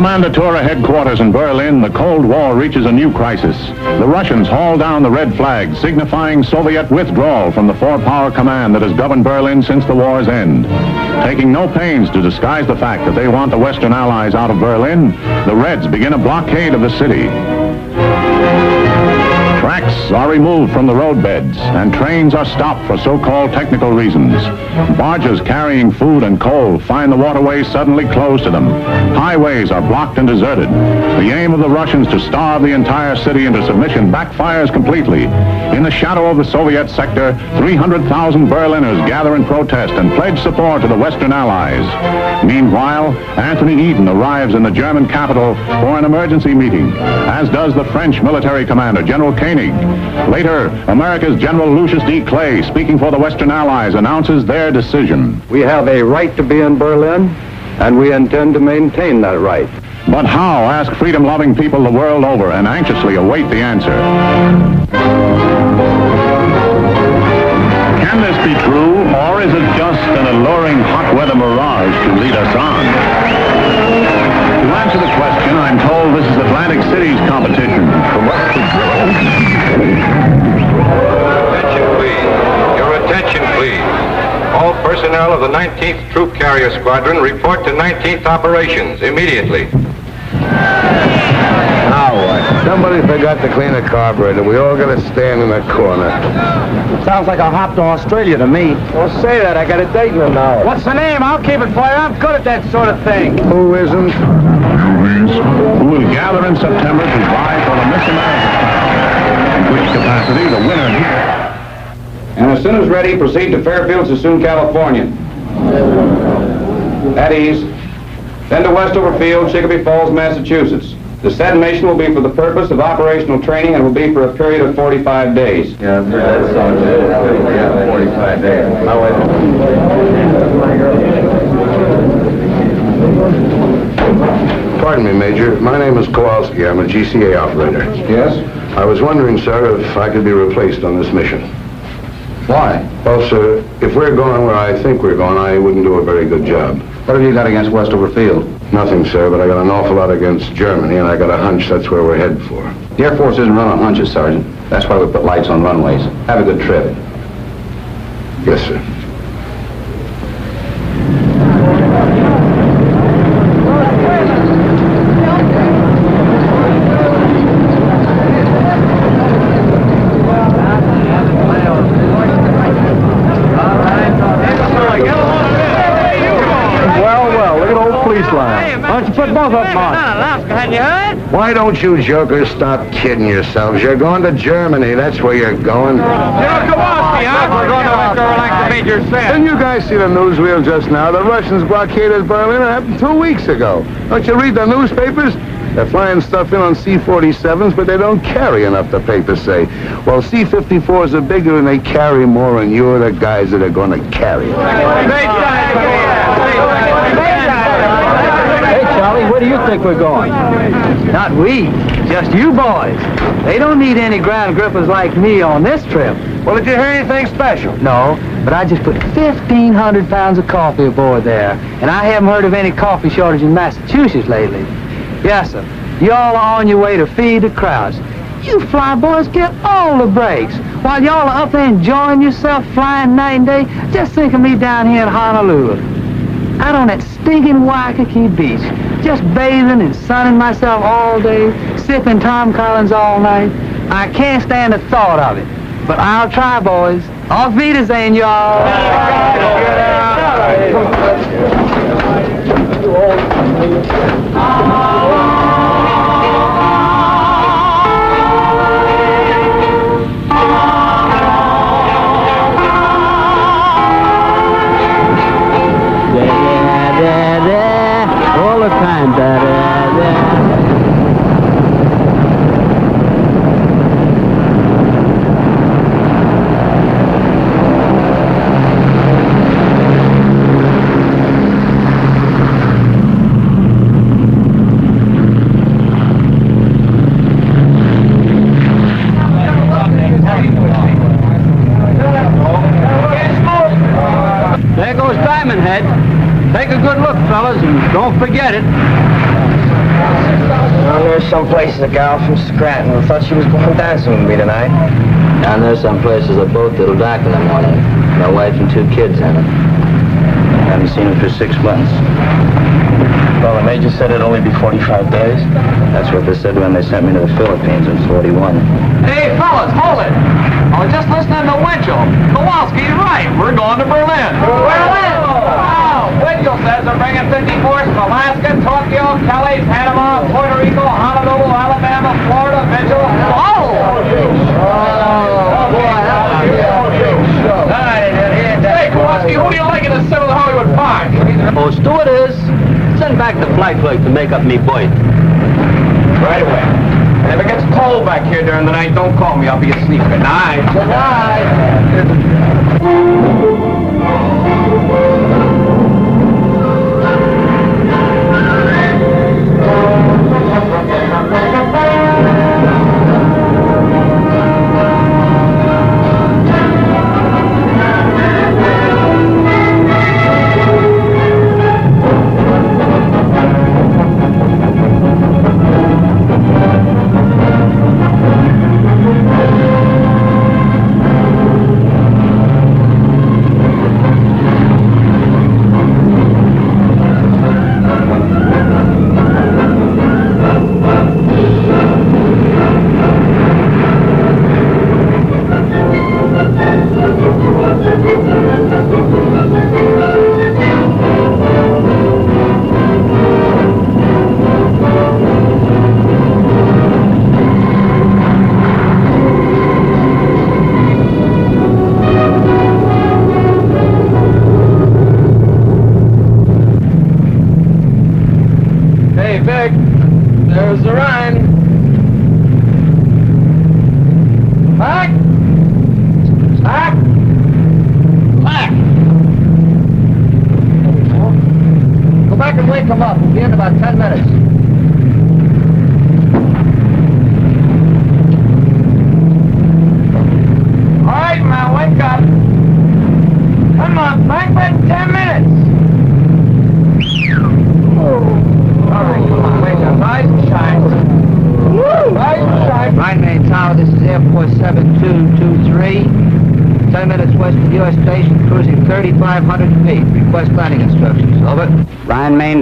Kommandatura headquarters in Berlin, the Cold War reaches a new crisis. The Russians haul down the red flag, signifying Soviet withdrawal from the four-power command that has governed Berlin since the war's end. Taking no pains to disguise the fact that they want the Western Allies out of Berlin, the Reds begin a blockade of the city. Tracks are removed from the roadbeds, and trains are stopped for so-called technical reasons. Barges carrying food and coal find the waterways suddenly closed to them. Highways are blocked and deserted. The aim of the Russians to starve the entire city into submission backfires completely. In the shadow of the Soviet sector, 300,000 Berliners gather in protest and pledge support to the Western Allies. Meanwhile, Anthony Eden arrives in the German capital for an emergency meeting, as does the French military commander, General Koenig. Later, America's General Lucius D. Clay, speaking for the Western Allies, announces their decision. We have a right to be in Berlin, and we intend to maintain that right. But how, ask freedom-loving people the world over, and anxiously await the answer. Can this be true, or is it just an alluring hot-weather mirage to lead us on? To answer the question, I'm told this is Atlantic City's competition. Attention, please. Your attention, please. All personnel of the 19th Troop Carrier Squadron report to 19th Operations immediately. Now what? Somebody forgot to clean a carburetor. We all got to stand in a corner. Sounds like a hop to Australia to me. Don't say that. I got a date in an hour. What's the name? I'll keep it for you. I'm good at that sort of thing. Who isn't? Who will gather in September to vie for the Miss America crown, in which capacity the winner. And as soon as ready, proceed to Fairfield, Sassoon, California. At ease. Then to Westover Field, Chicopee Falls, Massachusetts. The said mission will be for the purpose of operational training and will be for a period of 45 days. Yeah, that sounds good. Yeah, 45 days. Pardon me, Major. My name is Kowalski. I'm a GCA operator. Yes? I was wondering, sir, if I could be replaced on this mission. Why? Well, sir, if we're going where I think we're going, I wouldn't do a very good job. What have you got against Westover Field? Nothing, sir, but I got an awful lot against Germany, and I got a hunch that's where we're headed for. The Air Force isn't run on hunches, Sergeant. That's why we put lights on runways. Have a good trip. Yes, sir. Why don't you jokers stop kidding yourselves? You're going to Germany. That's where you're going. We're going to a girl like the Major said. Didn't you guys see the newsreel just now? The Russians blockaded Berlin. It happened 2 weeks ago. Don't you read the newspapers? They're flying stuff in on C-47s, but they don't carry enough, the papers say. Well, C-54s are bigger and they carry more, and you're the guys that are going to carry it. Hey, Charlie, where do you think we're going? Not we, just you boys. They don't need any ground grippers like me on this trip. Well, did you hear anything special? No, but I just put 1,500 pounds of coffee aboard there, and I haven't heard of any coffee shortage in Massachusetts lately. Yes, sir. Y'all are on your way to feed the crowds. You fly boys get all the breaks. While y'all are up there enjoying yourself flying night and day, just think of me down here in Honolulu. Out on that stinking Waikiki beach, just bathing and sunning myself all day, sipping Tom Collins all night. I can't stand the thought of it. But I'll try, boys. Auf Wiedersehen, y'all. All the time, There goes Diamond Head. Take a good look, fellas, and don't forget it. someplace a gal from Scranton who thought she was going dancing with me tonight. Down there someplace is a boat that'll dock in the morning. My wife and 2 kids in it. Haven't seen them for 6 months. Well, the major said it'd only be 45 days. That's what they said when they sent me to the Philippines in 41. Hey, fellas, hold it. I was just listening to Winchell. Kowalski's right. We're going to Berlin. Berlin? Wow. Winchell says they're bringing 54s from Alaska, Tokyo, Cali, Panama, Puerto Rico, Honolulu, Alabama, Florida, Mitchell. Oh! Hey, Kowalski, who do you like in the 7th Hollywood Park? Oh, stewardess, send back the flight clerk to make up me berth. Right away. And if it gets cold back here during the night, don't call me. I'll be asleep. Good night. Good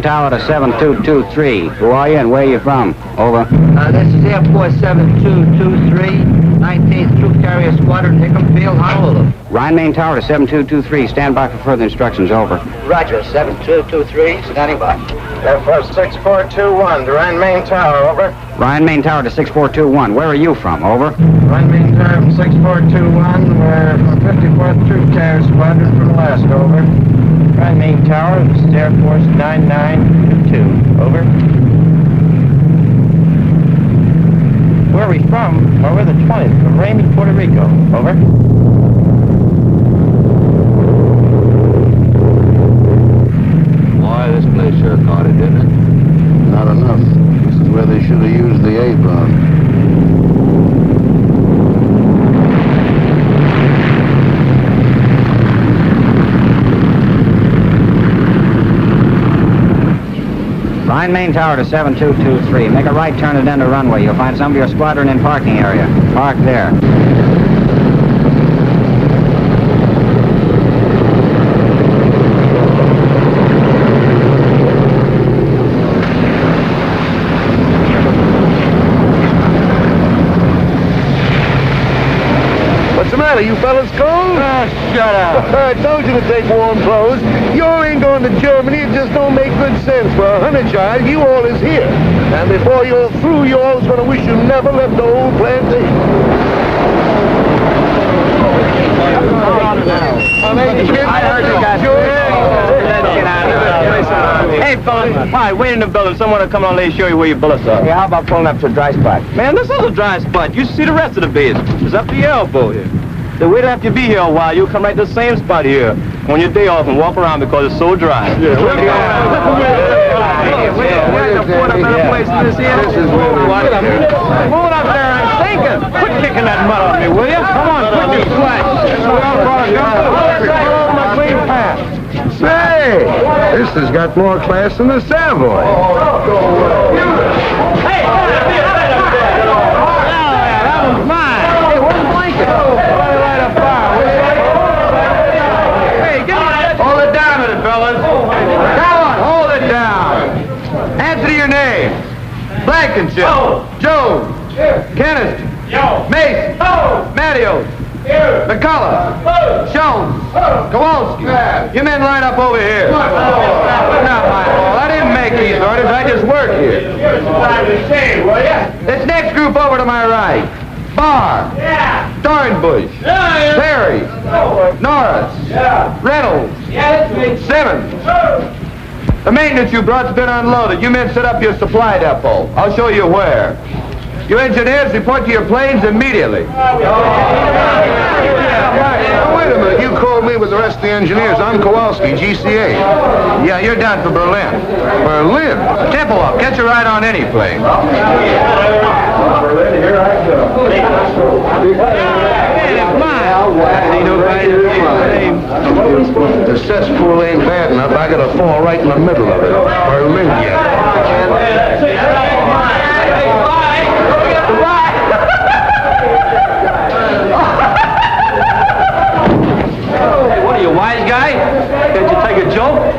Tower to 7223. Who are you and where are you from? Over. This is Airport 7223, 19th Troop Carrier Squadron, Hickam Field, Honolulu. Rhine Main Tower to 7223. Stand by for further instructions. Over. Roger, 7223, standing by. Airport 6421, to Rhine Main Tower, over. Rhine Main Tower to 6421. Where are you from? Over. Rhine Main Tower from 6421, we're from 54th Troop Carrier Squadron from Alaska, over. Rhine Main Tower, this is Air Force 9922, over. Where are we from? Well, we're the 20th, from Ramey, Puerto Rico, over. Boy, this place sure caught it, didn't it? Not enough. This is where they should have used the apron. Rhine Main Tower to 7223. Make a right turn and then the runway. You'll find some of your squadron in parking area. Park there. What's the matter? You fellas cold? Shut up. I told you to take warm clothes. You all ain't going to Germany. It just don't make good sense. For 100 child, you all is here. And before you're through, you all's going to wish you never left the old plantation. I heard you guys. Hey, fellas, all right, wait in the building. Someone will come on and show you where your bullets are. Hey, how about pulling up to a dry spot? Man, this is a dry spot. You see the rest of the base. It's up to your elbow here. Then we don't have to be here a while. You'll come right to the same spot here on your day off and walk around because it's so dry. This is where Moving up there and thinking. Quit kicking that mud off me, will you? Come on, quit your slack. My clean path. Say, this has got more class than the Savoy. Hey, that one's mine. Hey, where's the blanket? Light a fire. Hey, give me that. Hold it down a minute, fellas. Come on, hold it down. Answer your name. Blankenship. Jones. Kenneth. Mason. Matthews. McCullough. Jones. Kowalski. You men line up over here. Not my fault. I didn't make these orders. I just work here. This next group over to my right. Barr. Dornbush. Perry. Norris. Reynolds. Simmons. The maintenance you brought's been unloaded. You men set up your supply depot. I'll show you where. You engineers report to your planes immediately. Now, wait a minute. You called me with the rest of the engineers. I'm Kowalski, GCA. Yeah, you're down for Berlin. Berlin? Tempo up. Get your ride on any plane. Berlin, here I go. The cesspool ain't bad enough. I gotta fall right in the middle of it. Berlin, yeah. Hey, what are you, wise guy? Can't you take a joke?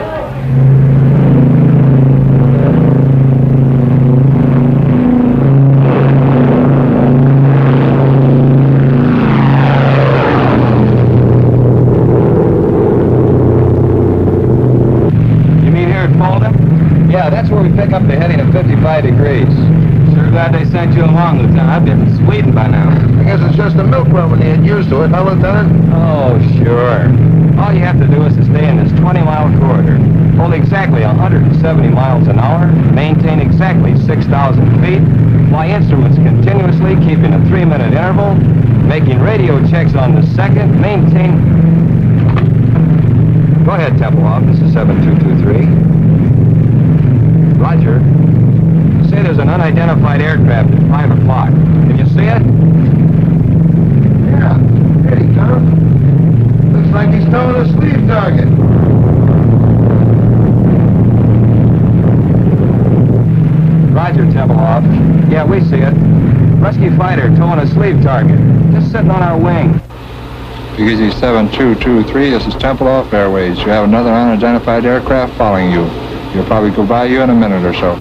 Yeah, that's where we pick up the heading of 55 degrees. Sure glad they sent you along, Lieutenant. I've been in Sweden by now. I guess it's just a milk run when you get used to it, huh, Lieutenant? Oh, sure. All you have to do is to stay in this 20-mile corridor, hold exactly 170 miles an hour, maintain exactly 6,000 feet, fly instruments continuously, keeping a 3-minute interval, making radio checks on the second, maintain... Go ahead, Tempelhoff. This is 7223. Roger. Say there's an unidentified aircraft at 5 o'clock. Can you see it? Yeah. Here he comes. Looks like he's towing a sleeve target. Roger, Tempelhoff. Yeah, we see it. Rescue fighter towing a sleeve target. Just sitting on our wing. Easy 7223, this is Tempelhoff Airways. You have another unidentified aircraft following you. He'll probably go by you in a minute or so.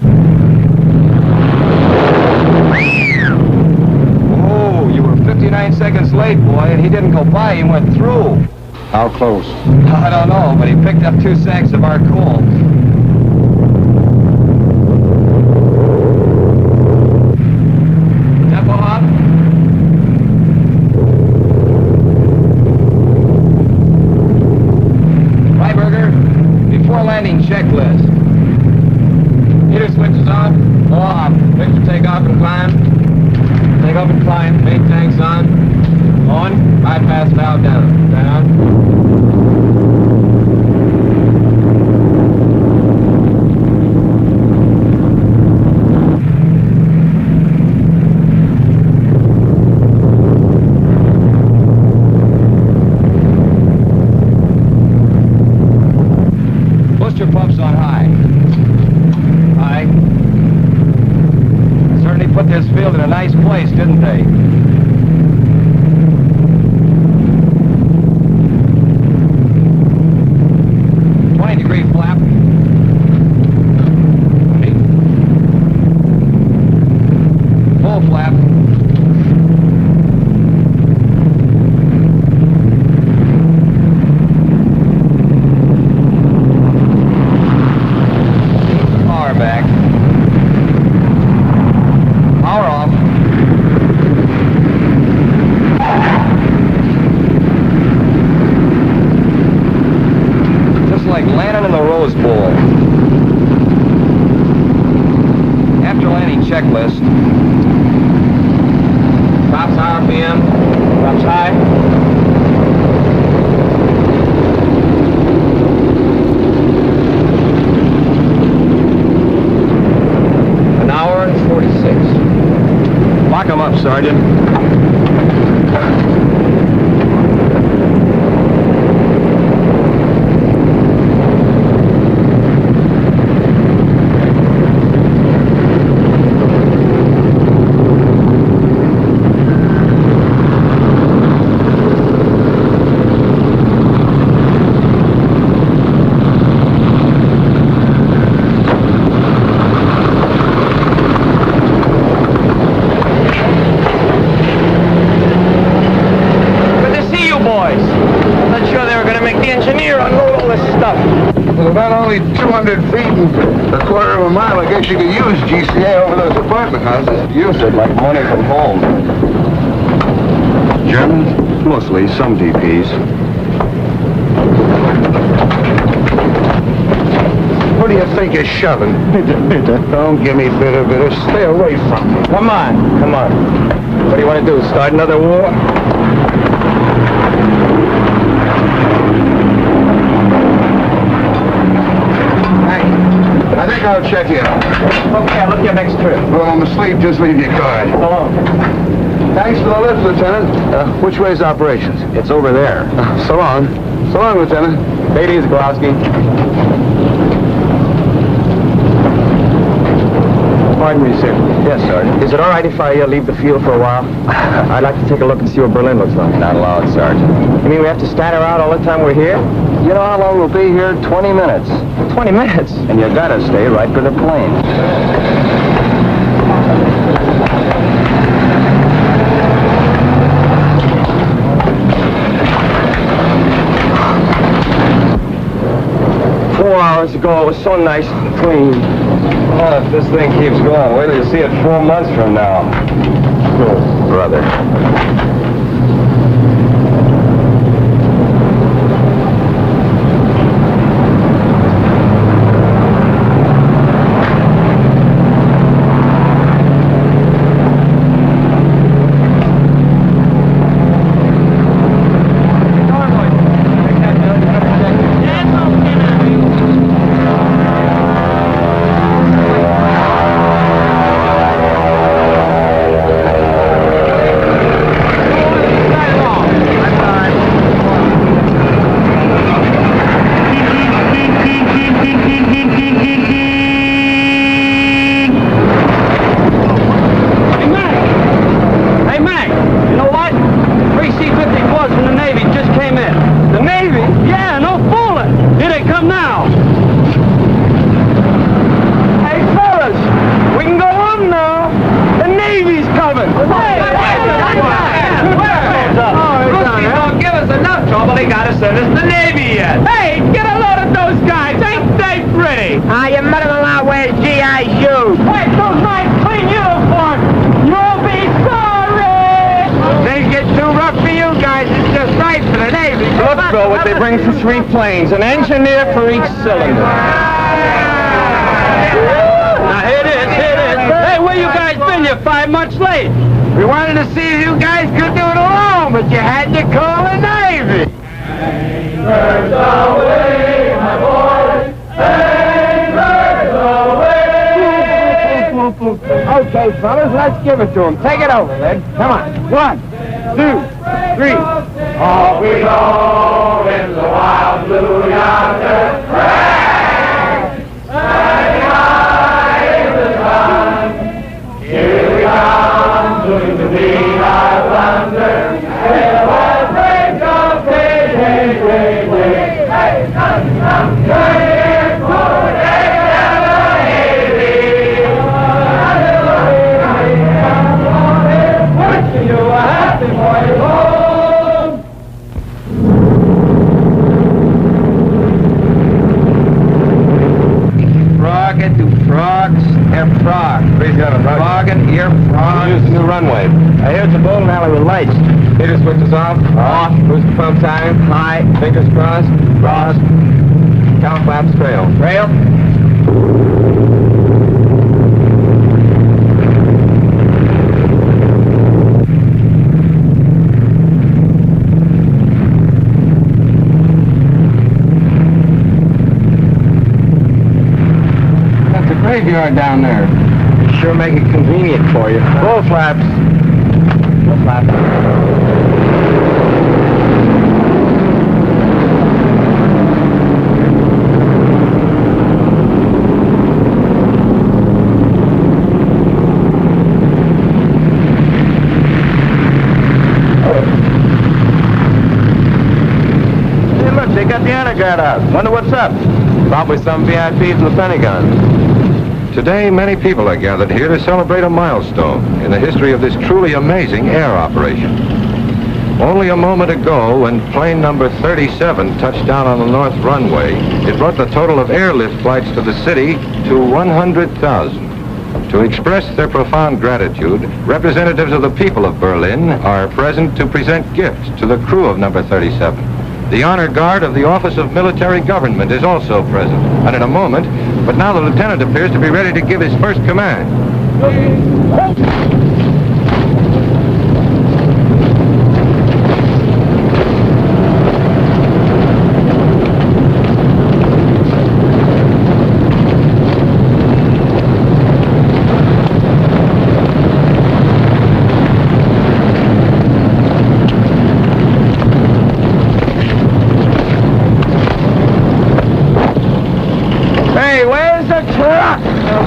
Oh, you were 59 seconds late, boy, and he didn't go by, he went through. How close? I don't know, but he picked up 2 sacks of our coal. Tempelhoff? Freiberger, before landing checklist. Meter switches on. Off. Picture take off and climb. Take off and climb. Main tanks on. On. Bypass valve down. Down. about only 200 feet and a quarter of a mile. I guess you could use GCA over those apartment houses. Use it like money from home. Germans? Mostly, some DPs. What do you think you're shoving? Bitter. Don't give me bitter. Stay away from me. Come on, come on. What do you want to do, start another war? I think I'll check in. Okay, I'll look your next trip. Well, I'm asleep. Just leave your card. So long. Thanks for the lift, Lieutenant. Which way's operations? It's over there. So long. So long, Lieutenant. Take it easy, Kowalski. Pardon me, sir. Yes, Sergeant. Is it all right if I leave the field for a while? I'd like to take a look and see what Berlin looks like. Not allowed, Sergeant. You mean we have to stand around all the time we're here? You know how long we'll be here? 20 minutes. 20 minutes? And you gotta stay right for the plane. Hours ago, it was so nice and clean. Well, if this thing keeps going, wait till you see it 4 months from now. Oh, brother. Three planes, an engineer for each cylinder. Now here it is. Hey, where you guys been? You're 5 months late. We wanted to see if you guys could do it alone, but you had to call the Navy. Birds away, my boy. Hey, birds away. Okay, fellas, let's give it to them. Take it over, then. Come on. 1, 2, 3. Off we go in the wild blue yonder, shining high in the sun. Here we come to the beat our thunder. It will break of day. Hey, come, here for the wishing you a happy boy. Frog. Frog and ear frog. Use the new runway. I hear it's a bowling alley with lights. Heater switches off. Off. Boost pump time. High. Fingers crossed. Crossed. Cow flaps trail. Rail. Graveyard down there. Sure make it convenient for you. Full flaps. Full flaps. Hey, look, they got the honor guard out. Wonder what's up. Probably some VIP from the Pentagon. Today, many people are gathered here to celebrate a milestone in the history of this truly amazing air operation. Only a moment ago, when plane number 37 touched down on the north runway, it brought the total of airlift flights to the city to 100,000. To express their profound gratitude, representatives of the people of Berlin are present to present gifts to the crew of number 37. The honor guard of the Office of Military Government is also present, and in a moment, but now the lieutenant appears to be ready to give his first command.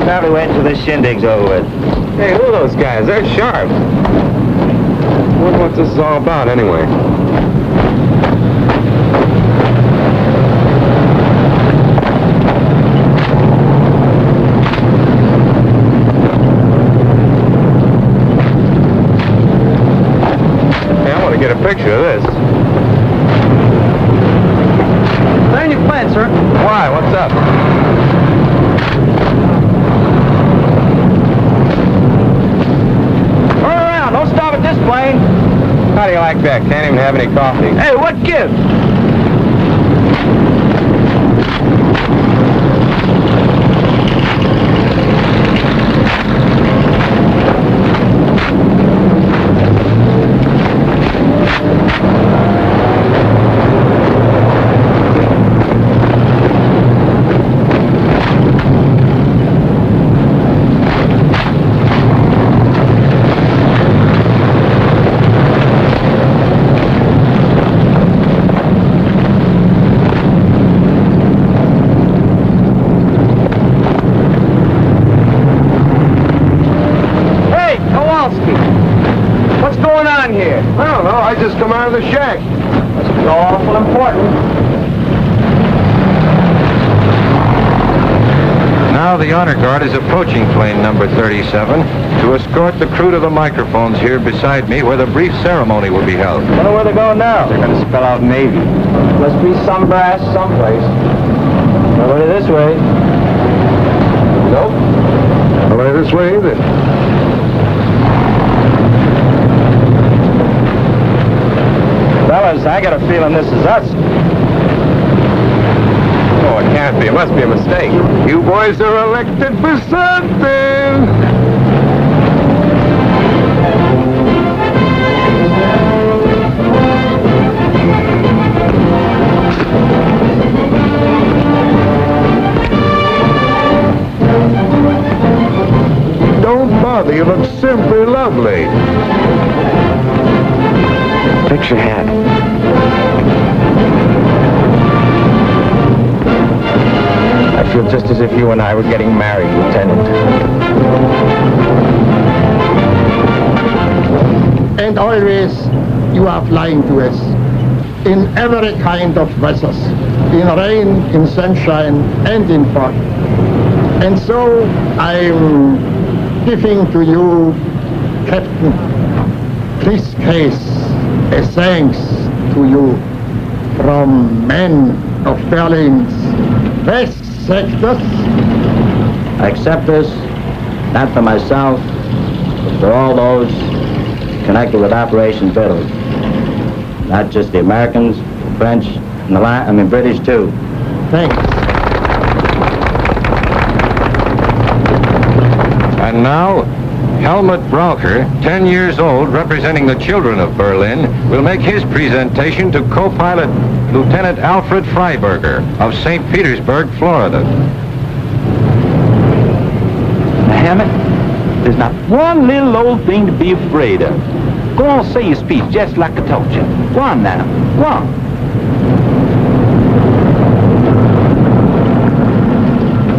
Probably wait until this shindig's over with. Hey, who are those guys? They're sharp. I wonder what this is all about, anyway. Hey, I want to get a picture of this. Turn your plane, sir. Why? What's up? Don't stop at this plane. How do you like that? Can't even have any coffee. Hey, what gives? What's going on here? I don't know. I just come out of the shack. It's awful important. Now the honor guard is approaching plane number 37 to escort the crew to the microphones here beside me where the brief ceremony will be held. I wonder where they're going now. They're going to spell out Navy. Must be some brass someplace. Nobody this way. Nope. Nobody this way either. Fellas, I got a feeling this is us. Oh, it can't be. It must be a mistake. You boys are elected for something. Don't bother. You look simply lovely. Fix your hat. I feel just as if you and I were getting married, Lieutenant. And always you are flying to us in every kind of weathers, in rain, in sunshine, and in fog. And so I'm giving to you, Captain, this case, a thanks to you from men of Berlin's West sectors. I accept this, not for myself, but for all those connected with Operation Betrayal. Not just the Americans, the French, and the British too. Thanks. And now, Helmut Braucher, 10 years old, representing the children of Berlin, will make his presentation to co-pilot Lieutenant Alfred Freiberger of St. Petersburg, Florida. Hammett, there's not one little old thing to be afraid of. Go on, say your speech just like I told you. Go on now, go on.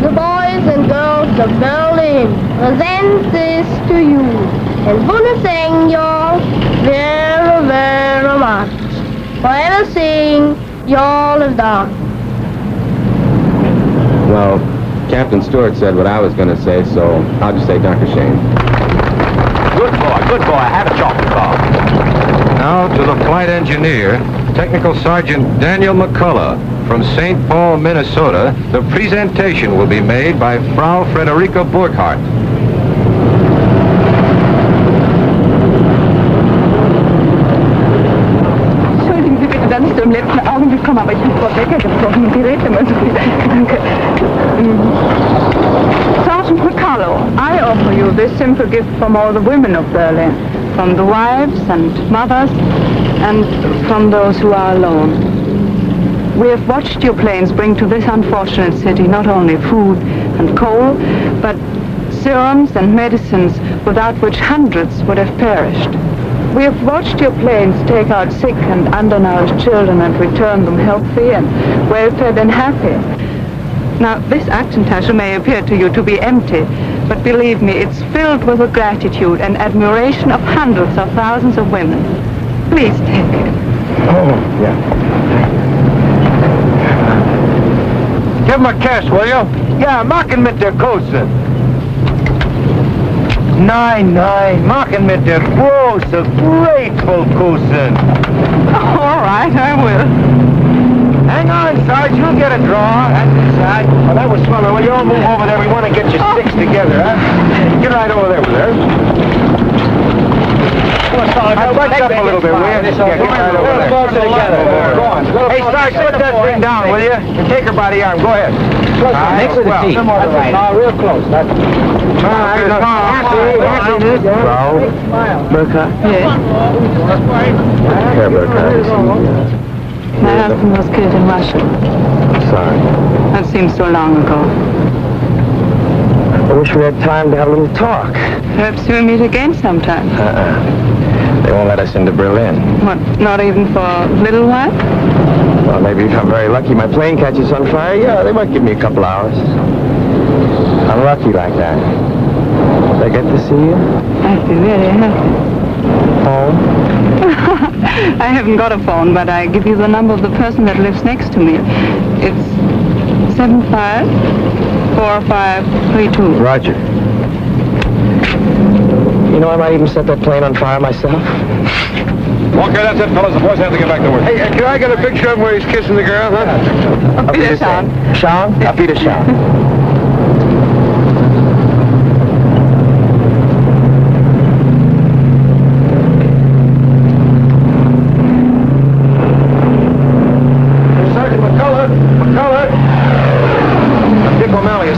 The boys and girls of Berlin present this to you and want to thank y'all very, very much for everything y'all have done. Well, Captain Stewart said what I was going to say, so I'll just say Danke schön. Good boy, have a chocolate bar. Now to the flight engineer, Technical Sergeant Daniel McCullough from St. Paul, Minnesota. The presentation will be made by Frau Frederica Burkhardt. Entschuldigen Sie bitte, dass ich so im letzten Augenblick komme, aber ich bin Frau Becker gesprochen und die redet immer so viel. Danke. Sergeant McCullough, I offer you this simple gift from all the women of Berlin, from the wives and mothers, and from those who are alone. We have watched your planes bring to this unfortunate city not only food and coal, but serums and medicines without which hundreds would have perished. We have watched your planes take out sick and undernourished children and return them healthy and well-fed and happy. Now, this action tache may appear to you to be empty, but believe me, it's filled with the gratitude and admiration of hundreds of thousands of women. Please take it. Oh, yeah. Give him a kiss, will you? Ja, mach ihn mit der Kose. Nein, mach ihn mit der großen, grateful Kose. All right, I will. Hang on, Sarge, you'll get a draw. That's inside. Well, that was fun. Well, you all move over there. We want to get your sticks together, huh? Get right over there with her. Watch up a little bit, will you? Yeah, get right over there. Go on. Hey, Sarge, put that thing down, will you? And take her by the arm. Go ahead. Next to the seat. Real close. All right. Burkhardt? Yes. Here, Burkhardt. My husband was killed in Russia. Sorry. That seems so long ago. I wish we had time to have a little talk. Perhaps we'll meet again sometime. They won't let us into Berlin. What, not even for a little while? Well, maybe if I'm very lucky, my plane catches on fire. Yeah, they might give me a couple hours. I'm lucky like that. Did I get to see you? I'd be very happy. Home? I haven't got a phone, but I give you the number of the person that lives next to me. It's 754532. Roger. You know, I might even set that plane on fire myself. Okay, that's it, fellas. The boys have to get back to work. Hey, can I get a picture of him where he's kissing the girl, huh? Auf Wiedersehen. Sean? Auf Wiedersehen.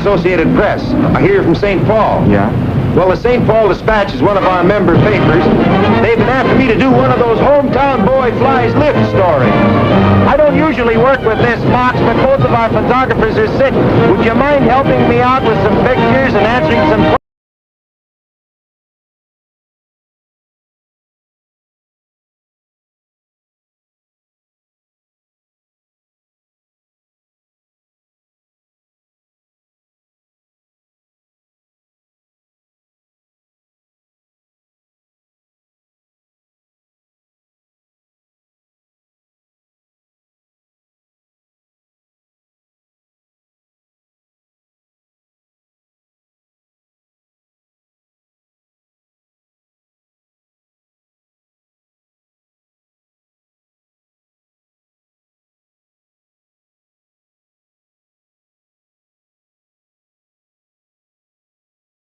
Associated Press. I hear from St. Paul. Yeah? Well, the St. Paul Dispatch is one of our member papers. They've been after me to do one of those hometown boy flies lift stories. I don't usually work with this box, but both of our photographers are sick. Would you mind helping me out with some pictures and answering some questions?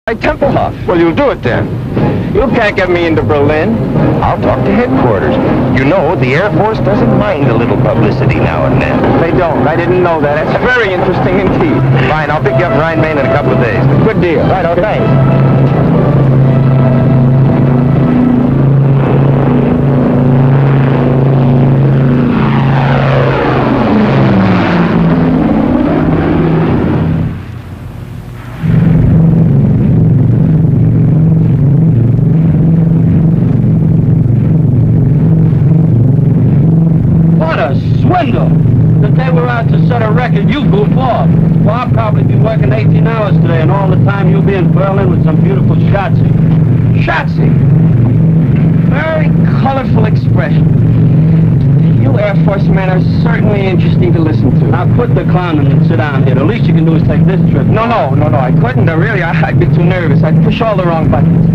Tempelhof. Well, you'll do it then. You can't get me into Berlin. I'll talk to headquarters. You know, the Air Force doesn't mind a little publicity now and then. They don't. I didn't know that. That's very interesting indeed. Fine, I'll pick you up in Rhine-Main in a couple of days. Good deal. Right, oh, thanks. That they were out to set a record, you goof off. Well, I'll probably be working 18 hours today, and all the time you'll be in Berlin with some beautiful Schatzi. Schatzi! Very colorful expression. You Air Force men are certainly interesting to listen to. Now quit the clowning and sit down here. The least you can do is take this trip. No, I couldn't. Really, I'd be too nervous. I'd push all the wrong buttons.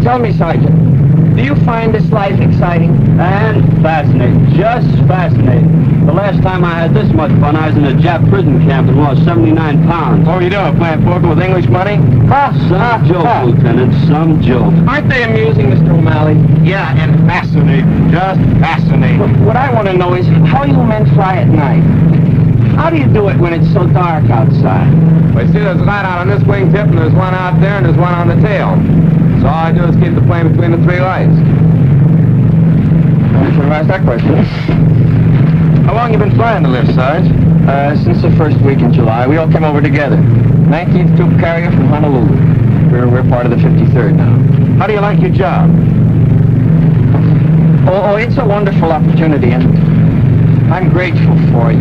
Tell me, Sergeant, Do you find this life exciting? And fascinating, just fascinating. The last time I had this much fun, I was in a Jap prison camp and lost 79 pounds. What were you doing, playing poker with English money? Some joke, Lieutenant, some joke. Aren't they amusing, Mr. O'Malley? Yeah, and fascinating. Just fascinating. What I want to know is how you men fly at night. How do you do it when it's so dark outside? Well, you see, there's a light out on this wingtip, and there's one out there, and there's one on the tail. So all I do is keep the plane between the three lights. I should have asked that question. How long you been flying the lift, Sarge? Since the first week in July. We all came over together. 19th Troop Carrier from Honolulu. We're part of the 53rd now. How do you like your job? Oh, it's a wonderful opportunity, and I'm grateful for it.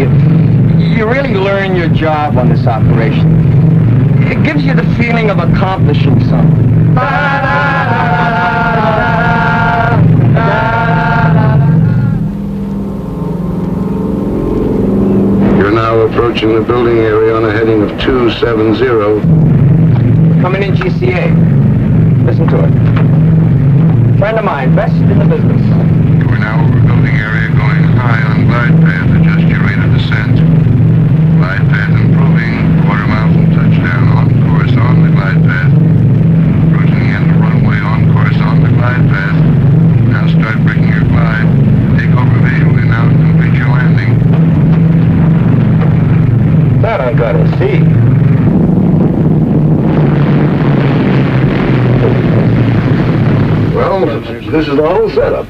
You really learn your job on this operation. It gives you the feeling of accomplishing something. You're now approaching the building area on a heading of 270. Coming in GCA. Listen to it. Friend of mine, best in the business. We're now over building area going high on glide path. Adjust your rate of descent. Glide path improving. Quarter mile from touchdown. On course on the glide path. Approaching the end of runway on course on the glide path. Now start breaking your glide. Take over visually now and complete your landing. That I gotta see. Well, this is the whole setup.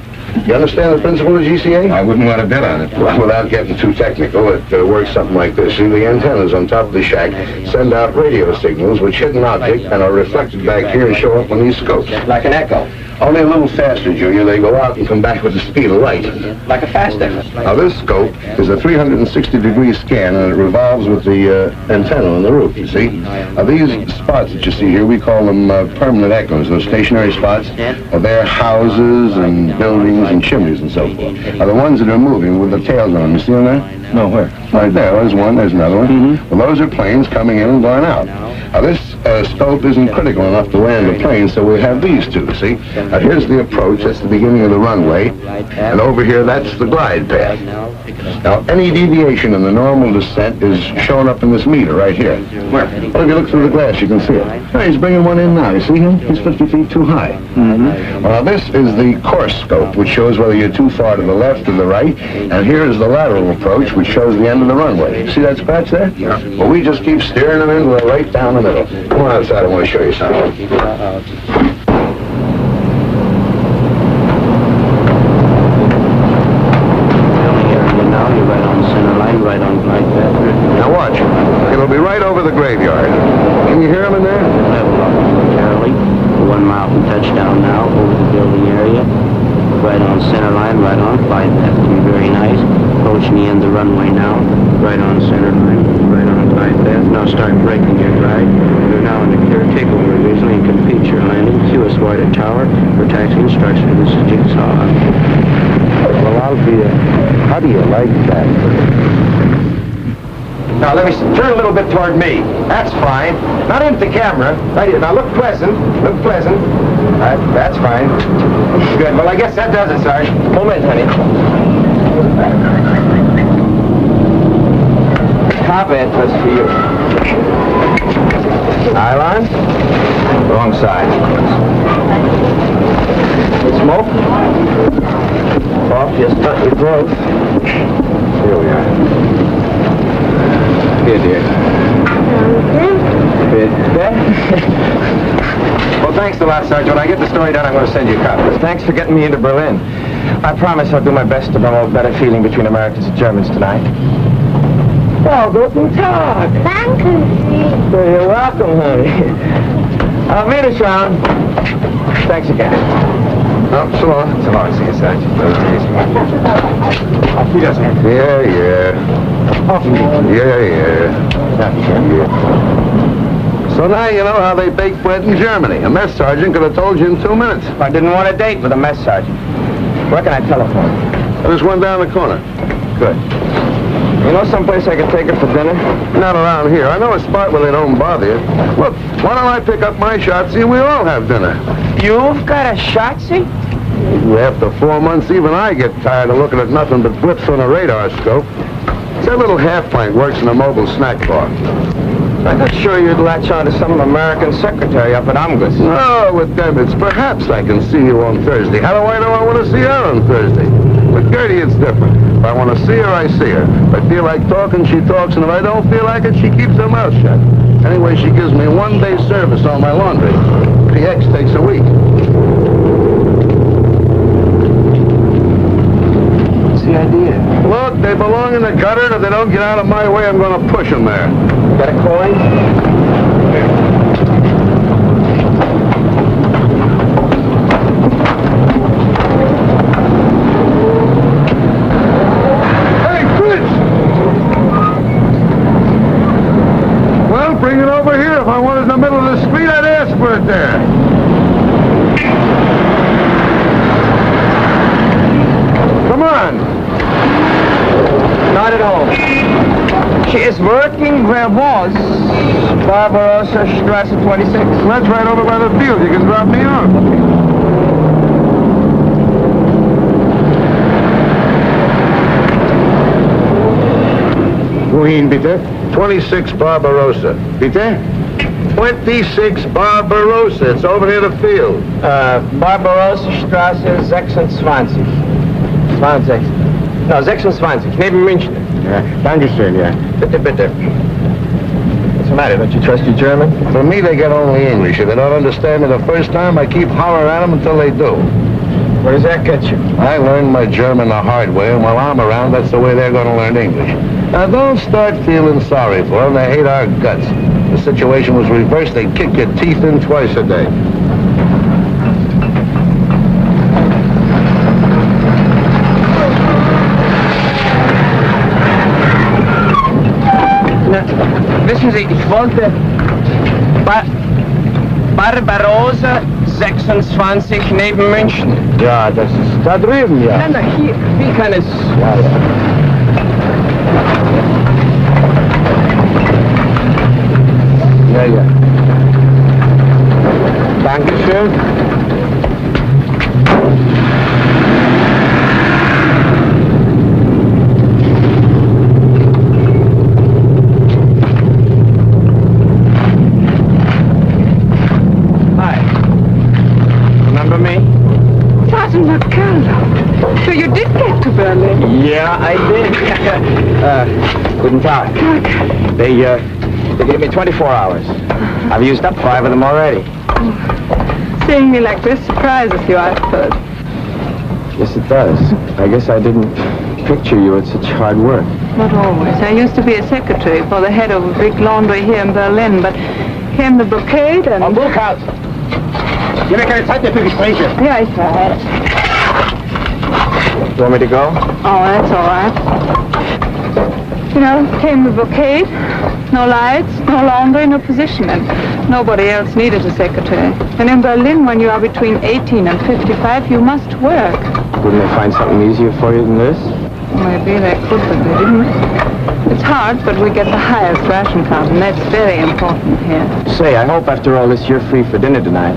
You understand the principle of GCA? I wouldn't want to bet on it. Well, without getting too technical, it works something like this. See, the antennas on top of the shack send out radio signals which hit an object and are reflected back here and show up on these scopes. Like an echo. Only a little faster, Junior. They go out and come back with the speed of light. Like a fast echo. Now, this scope is a 360-degree scan, and it revolves with the antenna on the roof, you see. Now, these spots that you see here, we call them permanent echoes. Those stationary spots are their houses and buildings and chimneys and so forth. Now, the ones that are moving with the tails on them, you see them there? No, where? Right there. There's one. There's another one. Well, those are planes coming in and going out. Now, this scope isn't critical enough to land a plane, so we have these two, see? Now, here's the approach. That's the beginning of the runway. And over here, that's the glide path. Now, any deviation in the normal descent is shown up in this meter right here. Where? Well, if you look through the glass, you can see it. Now, he's bringing one in now. You see him? He's 50 feet too high. Well, this is the course scope, which shows whether you're too far to the left or the right. And here is the lateral approach, which shows the end of the runway. See that scratch there? Yeah. Well, we just keep steering them in right down the middle. Come on outside. I want to show you something. Right on glide path. Now watch. It'll be right over the graveyard. Can you hear him in there? Level up, Charlie. 1 mile from touchdown now, over the building area. Right on center line, right on glide path. To be very nice. Approaching the end of the runway now. Right on center line, right on glide path. Now start braking your glide. You're now in the clear takeover visually and complete your landing. QS White Tower for taxi instruction. This is Jigsaw. Well, I'll be how do you like that? Now, let me turn a little bit toward me. That's fine. Not into the camera. Right here. Now, look pleasant. Look pleasant. That's fine. Good. Well, I guess that does it, Sarge. Moment, honey. Top end was for you. Nylon. Wrong side. Smoke. Off your stunt your throat. Here we are. Here, dear. Well, thanks a lot, Sergeant. When I get the story done, I'm going to send you copies. Thanks for getting me into Berlin. I promise I'll do my best to promote better feeling between Americans and Germans tonight. Oh, guten Tag. Thank you. You're welcome, honey. I'll meet us round. Thanks again. Oh, so long. So long. See you, Sergeant. Auf Wiedersehen. Yeah. Auf Wiedersehen. Yeah. So now you know how they bake bread in Germany. A mess sergeant could have told you in 2 minutes. I didn't want a date with a mess sergeant. Where can I telephone? There's one down the corner. Good. You know someplace I could take her for dinner? Not around here. I know a spot where they don't bother you. Look, why don't I pick up my Shotzi and we all have dinner? You've got a Shotzi? After 4 months, even I get tired of looking at nothing but blips on a radar scope. That little half-pint works in a mobile snack bar. I thought sure you'd latch on to some American secretary up at Umgus. Oh, with Debbits, perhaps I can see you on Thursday. How do I know I want to see her on Thursday? With Gertie, it's different. If I want to see her, I see her. If I feel like talking, she talks, and if I don't feel like it, she keeps her mouth shut. Anyway, she gives me 1 day service on my laundry. PX takes a week. What's the idea? Look, they belong in the gutter, and if they don't get out of my way, I'm going to push them there. Got a coin? Hey, Fritz! Well, bring it over here. If I wanted it in the middle of the street, I'd ask for it there. Come on. Not at home. She is working where was Barbarossa Strasse 26. That's right over by the field. You can drop me off. Wohin, bitte? 26 Barbarossa. Bitte? 26 Barbarossa. It's over near the field. Barbarossa Strasse 26. 20. No, 26. Neben München. Yeah, Dankeschön, yeah. Bitte, bitte. What's the matter? Don't you trust your German? For me, they get only English. If they don't understand me the first time, I keep hollering at them until they do. Where does that get you? I learned my German the hard way, and while I'm around, that's the way they're going to learn English. Now, don't start feeling sorry for them. They hate our guts. If the situation was reversed, they'd kick your teeth in twice a day. Wissen Sie, ich wollte Barbarossa 26 neben München. Ja, das ist da drüben, ja. Nein, hier, wie kann es... Ja, ja. Ja, ja. Dankeschön. So you did get to Berlin? Yeah, I did. Guten Tag. They gave me 24 hours. I've used up 5 of them already. Seeing me like this surprises you, I suppose. Yes, it does. I guess I didn't picture you at such hard work. Not always. I used to be a secretary for the head of a big laundry here in Berlin, but came the blockade and... Am Burkhardt! Ich habe keine Zeit mehr für Gespräche. Ja, ich weiß. You want me to go? Oh, that's all right. You know, came the blockade. No lights, no laundry, no position, and nobody else needed a secretary. And in Berlin, when you are between 18 and 55, you must work. Wouldn't they find something easier for you than this? Maybe they could, but they didn't. It's hard, but we get the highest ration card, and that's very important here. Say, I hope after all this you're free for dinner tonight.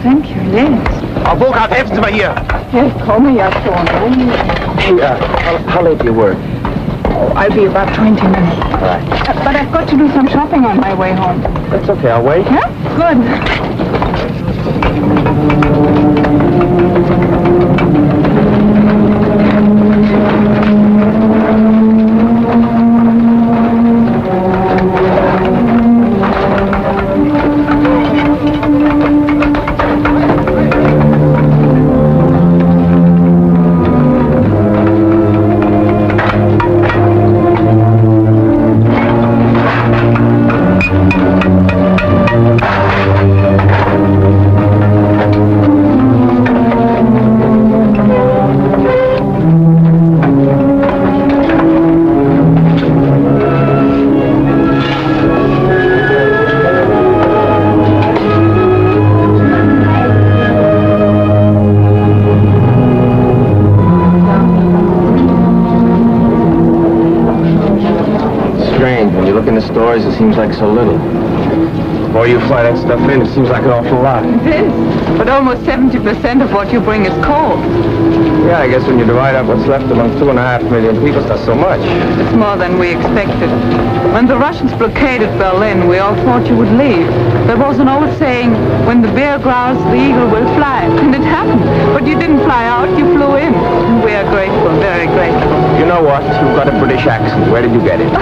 Thank you, yes. Frau Burkhardt, helfen Sie mal hier! Yes, komme ja schon. Hey, how late do you work? Oh, I'll be about 20 minutes. All right. But I've got to do some shopping on my way home. That's okay, I'll wait. Yeah? Good. It seems like so little. Boy, you fly that stuff in, it seems like an awful lot. It is. But almost 70% of what you bring is coal. Yeah, I guess when you divide up what's left among 2.5 million people, it's not so much. It's more than we expected. When the Russians blockaded Berlin, we all thought you would leave. There was an old saying, when the bear growls, the eagle will fly. And it happened. But you didn't fly out, you flew in. And we are grateful, very grateful. You know what? You've got a British accent. Where did you get it?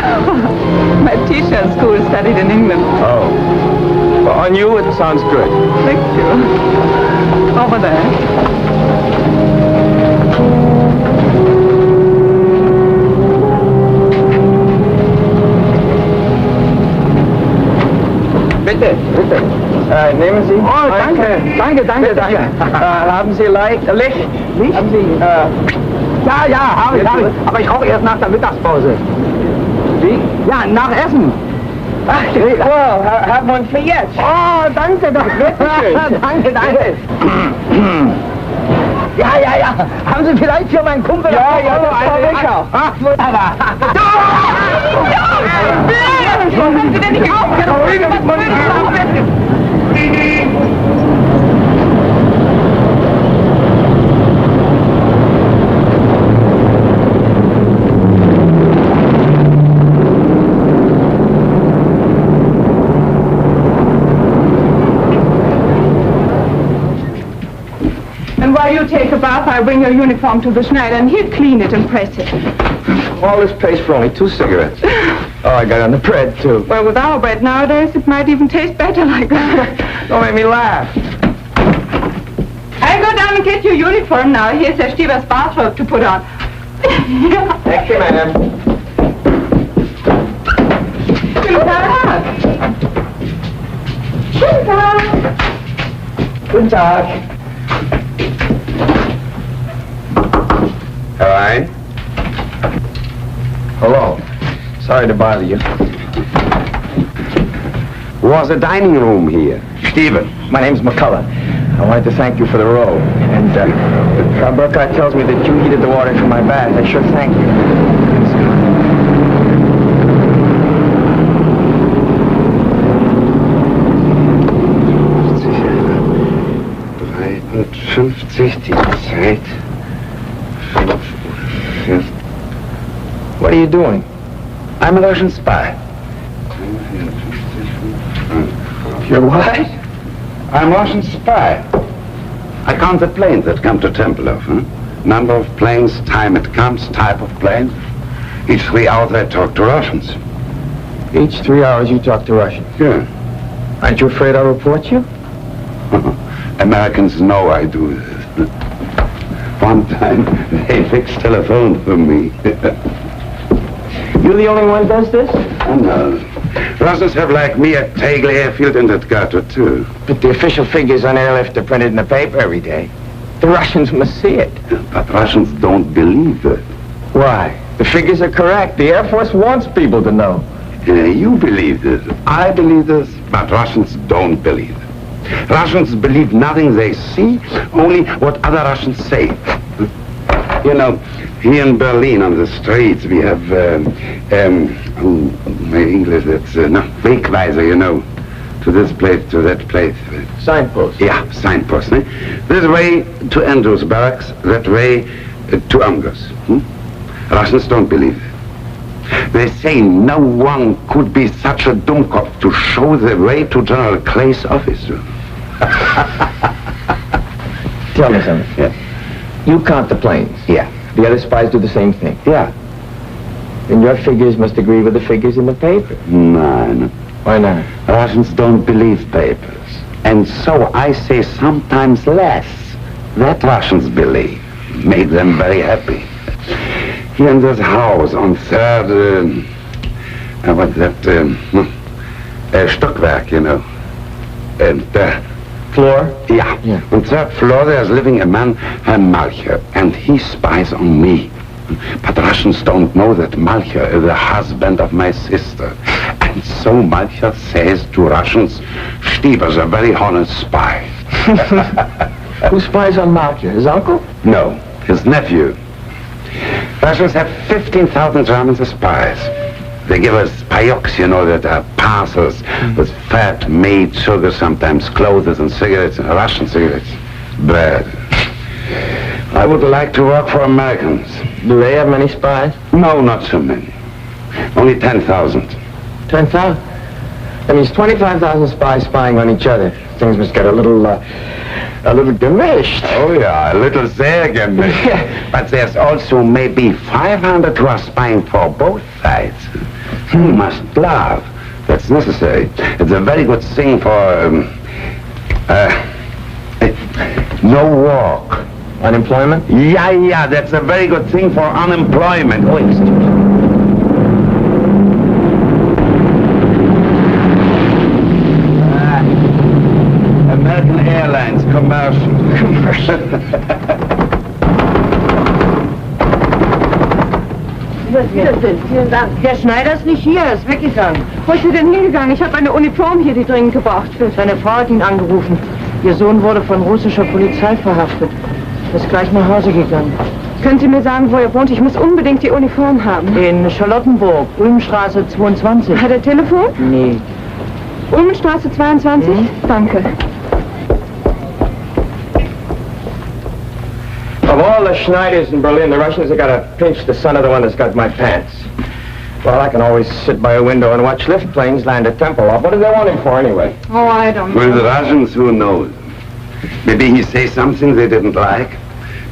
My teacher at school studied in England. Oh. Well, on you, it sounds good. Thank you. Over there. Bitte, bitte. Nehmen Sie. Oh, danke, danke, danke, danke. Haben Sie Licht? Licht? Haben Sie, Ja, habe ich. Aber ich rauche erst nach der Mittagspause. Wie? Ja, nach Essen. Ach, well, have one for yes. Oh, danke, danke. danke. Ja. Haben Sie vielleicht für meinen Kumpel... Ja, eine. Ach, wunderbar. Haben Sie denn nicht And while you take a bath, I bring your uniform to the Schneider, and he'll clean it and press it. All this paste for only 2 cigarettes. Oh, I got on the bread, too. Well, with our bread nowadays, it might even taste better like that. Don't make me laugh. I'll go down and get your uniform now. Here's Herr Stieber's bathrobe to put on. Thank you, madam. Guten Tag. Guten Tag. Guten Tag. All right. Hello. Sorry to bother you. Was a dining room here? Stephen, my name's McCullough. I wanted to thank you for the roll. And Frau Burkhardt tells me that you heated the water for my bath. I sure thank you. 50 die Zeit. What are you doing? I'm a Russian spy. You're what? I'm a Russian spy. I count the planes that come to Tempelhof. Number of planes, time it comes, type of plane. Each 3 hours I talk to Russians. Each 3 hours you talk to Russians? Yeah. Aren't you afraid I'll report you? Americans know I do this. One time they fixed telephone for me. You're the only one who does this? No. Russians have like me at Tegel Airfield and at Gato too. But the official figures on Airlift are printed in the paper every day. The Russians must see it. But Russians don't believe it. Why? The figures are correct. The Air Force wants people to know. You believe this. I believe this, but Russians don't believe it. Russians believe nothing they see, only what other Russians say. You know, here in Berlin on the streets we have, my English, that's, Wegweiser, you know, to this place, to that place. Signpost? Yeah, signpost. This way to Andrews Barracks, that way to Amgos. Russians don't believe it. They say no one could be such a dummkopf to show the way to General Clay's office. Tell me something. Yeah. You count the planes. Yeah. The other spies do the same thing. Yeah. Then your figures must agree with the figures in the paper. No. Why not? Russians don't believe papers. And so I say sometimes less that Russians believe. Make them very happy. Here in this house on third, what's that, Stockwerk, you know. And floor? Yeah. On third floor there's living a man, Herr Malcher, and he spies on me. But Russians don't know that Malcher is the husband of my sister. And so Malcher says to Russians, Stieber's a very honest spy. Who spies on Malcher? His uncle? No, his nephew. Russians have 15,000 Germans as spies. They give us payocks, you know, that are parcels with fat, meat, sugar, sometimes clothes and cigarettes, Russian cigarettes, bread. I would like to work for Americans. Do they have many spies? No, not so many. Only 10,000. 10,000? That means 25,000 spies spying on each other. Things must get a little gemished. Oh, yeah, a little sehr gemished. But there's also maybe 500 who are spying for both sides. You must love. That's necessary. It's a very good thing for, no work. Unemployment? Yeah, that's a very good thing for unemployment. Oh, excuse me. American Airlines, commercial. Vielen Dank. Herr Schneider ist nicht hier, er ist weggegangen. Wo ist er denn hingegangen? Ich habe eine Uniform hier, die dringend gebraucht wird. Seine Frau hat ihn angerufen. Ihr Sohn wurde von russischer Polizei verhaftet. Er ist gleich nach Hause gegangen. Können Sie mir sagen, wo er wohnt? Ich muss unbedingt die Uniform haben. In Charlottenburg, Ulmstraße 22. Hat er Telefon? Nee. Ulmenstraße 22? Danke. Of all the Schneiders in Berlin, the Russians have got to pinch the son of the one that's got my pants. Well, I can always sit by a window and watch lift planes land at Tempelhof. What do they want him for, anyway? Oh, I don't know. Well, the Russians, who knows? Maybe he says something they didn't like.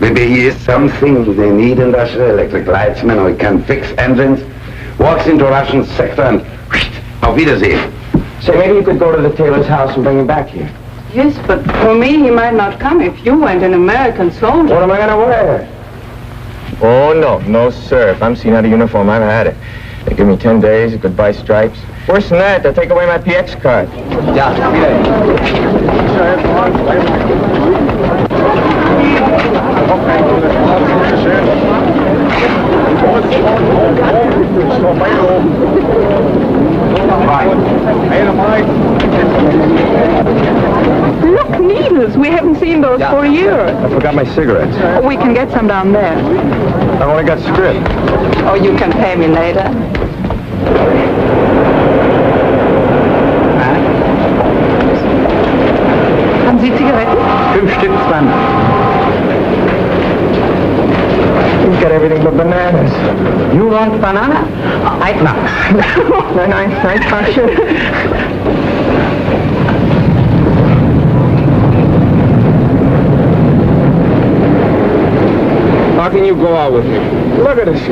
Maybe he is something they need in Russia, electric lightsman, or he can fix engines. Walks into Russian sector and auf Wiedersehen. Say, maybe you could go to the tailor's house and bring him back here. Yes, but for me, he might not come if you weren't an American soldier. What am I going to wear? Oh, no, sir. If I'm seen out of uniform, I've had it. They give me 10 days, goodbye stripes. Worse than that, they'll take away my PX card. Ja, Look, needles. We haven't seen those for a year. I forgot my cigarettes. We can get some down there. I only got script. Oh, you can pay me later. Haben Sie Zigaretten? 5 Stück, 20. You've got everything but bananas. You want banana? No. Nein, danke. How can you go out with me? Look at this.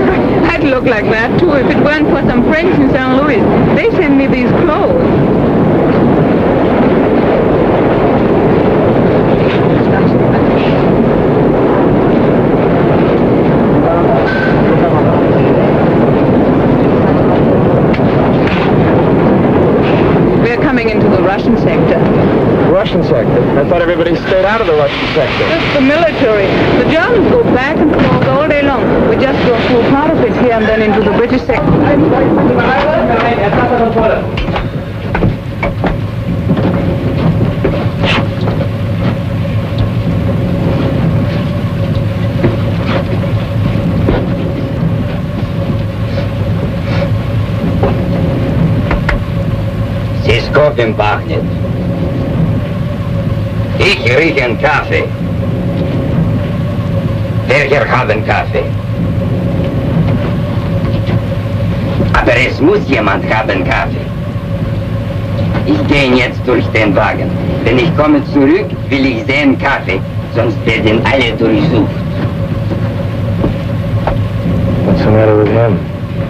I'd look like that, too, if it weren't for some friends in St. Louis. They send me these clothes. We're coming into the Russian sector. Russian sector? I thought everybody stayed out of the Russian sector. Just the military. The Germans go back and forth all day long. We just go through part of it here and then into the British sector. Здесь кофе пахнет. Ich rieche einen Kaffee. Welcher haben Kaffee? Aber es muss jemand haben Kaffee. Ich gehe jetzt durch den Wagen. Wenn ich komme zurück, will ich sehen Kaffee, sonst werden alle durchsucht. What's the matter with him?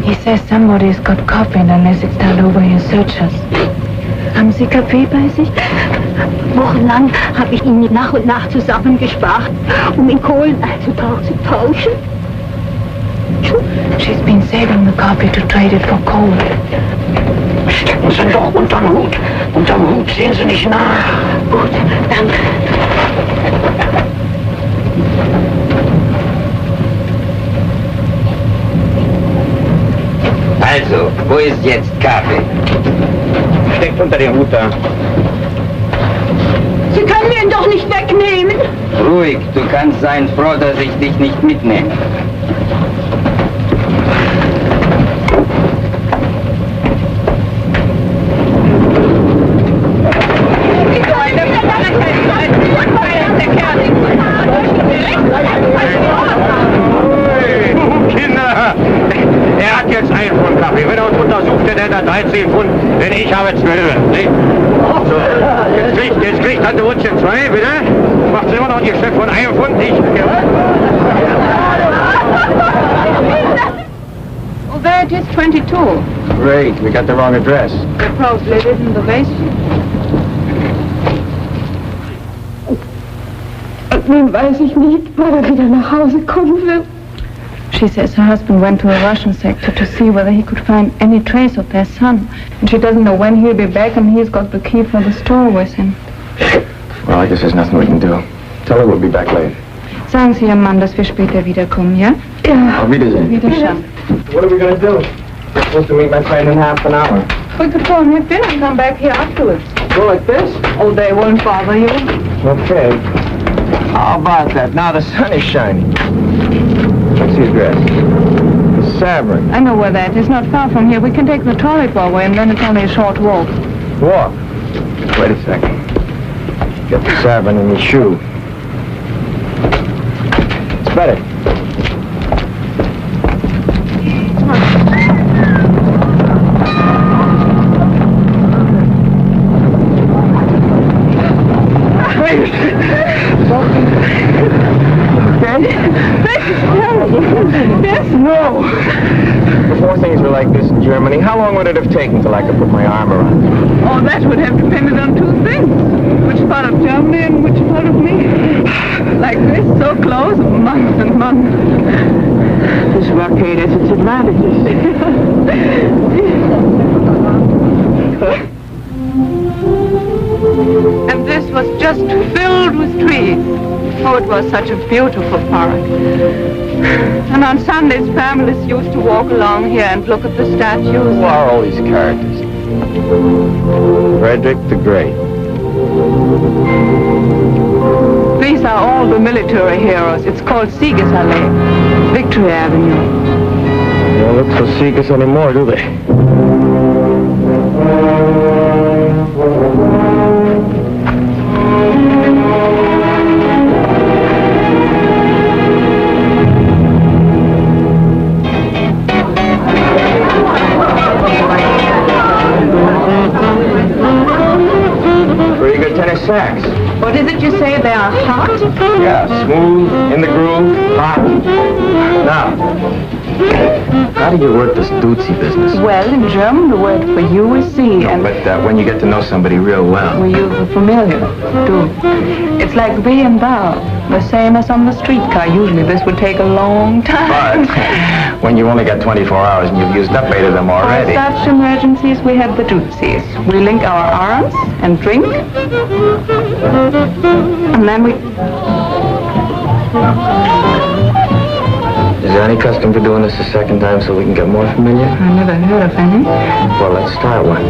He says somebody's got coffee and unless it's turned over, he'll search us. Haben Sie Kaffee bei sich? Wochenlang habe ich ihn nach und nach zusammengespart, um in Kohlen einzutauschen. She's been saving the coffee to trade it for coal. Stecken Sie doch unterm Hut. Unterm Hut sehen Sie nicht nach. Gut, danke. Also, wo ist jetzt Kaffee? Steckt unter den Hut da. Sie können mir ihn doch nicht wegnehmen. Ruhig, du kannst sein froh, dass ich dich nicht mitnehme. jetzt 1 Pfund Kaffee. Wenn er uns untersucht, dann hätte er 13 Pfund, denn ich habe 12. Nicht? So, jetzt kriegt Tante Wutsche 2, bitte. Macht sie immer noch ein Geschäft von 1 Pfund. Oh, there it is, 22. Great, we got the wrong address. They probably live in the basement. Nun weiß ich nicht, wann er wieder nach Hause kommen wird. She says her husband went to a Russian sector to see whether he could find any trace of their son. And she doesn't know when he'll be back, and he's got the key for the store with him. Well, I guess there's nothing we can do. Tell her we'll be back late. Sagen Sie Ihrem Mann, dass wir später wiederkommen, ja? Ja. Auf Wiedersehen. Wiedersehen. What are we going to do? We're supposed to meet my friend in half an hour. We could go and have dinner and come back here afterwards. Go like this? Oh, they won't bother you. Okay. How about that? Now the sun is shining. What's the address? Savern. I know where that is. Not far from here. We can take the trolley way, and then it's only a short walk. Walk? Wait a second. Get the Savern in your shoe. It's better. Yes, no. Before things were like this in Germany, how long would it have taken till I could put my arm around you? Oh, that would have depended on 2 things. Which part of Germany and which part of me. Like this, so close, months and months. This blockade has its advantages. And this was just filled with trees. Oh, it was such a beautiful park. And on Sundays, families used to walk along here and look at the statues. Who are all these characters? Frederick the Great. These are all the military heroes. It's called Siegesallee, Victory Avenue. They don't look so Sieges anymore, do they? Pretty good tennis sacks. What is it you say? They are hot? Yeah, smooth, in the groove, hot. Now, how do you work this Dutzy business? Well, in German, the word for you is Sie, and But when you get to know somebody real well. well, you're familiar, too. It's like we and thou, the same as on the streetcar. Usually this would take a long time. But when you only got 24 hours and you've used up 8 of them already. For such emergencies, we have the Dutzys. We link our arms and drink, and then we... Is there any custom for doing this a second time so we can get more familiar? I never heard of any. Well, let's start one.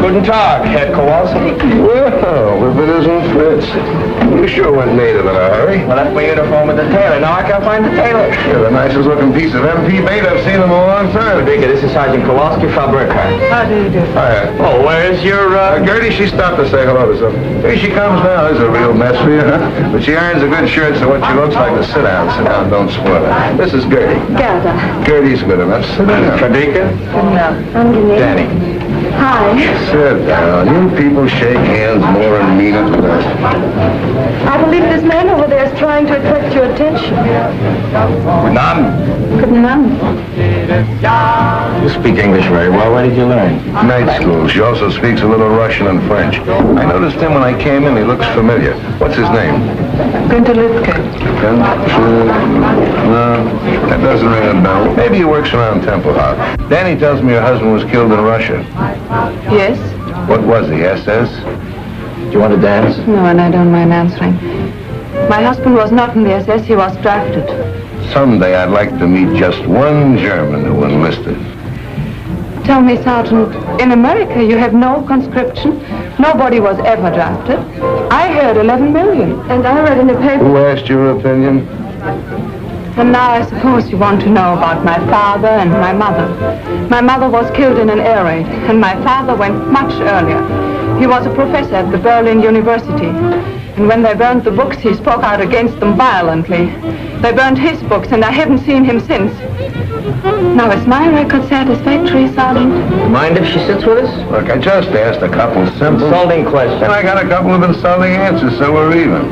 Guten Tag, Herr Kowalski. Well, if it isn't Fritz. You sure went native in a hurry. Well, that's my uniform with the tailor. Now I can't find the tailor. You're the nicest looking piece of MP bait I've seen in a long time. Digga, this is Sergeant Kowalski from Burkhardt. How do you do? Hi. Oh, where's your, Gertie, she stopped to say hello to something. Here she comes now. There's a real mess for you, huh? But she irons a good shirt, so what she looks like is sit down, don't spoil it. This is Gertie. Gerda. Gertie's good enough. Sit down. Frederica? No. Angenehm. Danny. Hi. Sit down. You people shake hands more and mean it than I believe this man over there is trying to attract your attention. None. Guten Abend. You speak English very well. Where did you learn? Night school. She also speaks a little Russian and French. I noticed him when I came in. He looks familiar. What's his name? Günther Lütke. No, that doesn't ring a bell. Maybe he works around Temple House. Danny tells me your husband was killed in Russia. Yes? What was he, SS? Do you want to dance? No, and I don't mind answering. My husband was not in the SS. He was drafted. Someday I'd like to meet just one German who enlisted. Tell me, Sergeant, in America you have no conscription. Nobody was ever drafted. I heard 11 million. And I read in the paper... Who asked your opinion? And now I suppose you want to know about my father and my mother. My mother was killed in an air raid, and my father went much earlier. He was a professor at the Berlin University. And when they burned the books, he spoke out against them violently. They burned his books, and I haven't seen him since. Now, is my record satisfactory, Sergeant? Mind if she sits with us? Look, I just asked a couple simple... Insulting questions. And I got a couple of insulting answers, so we're even.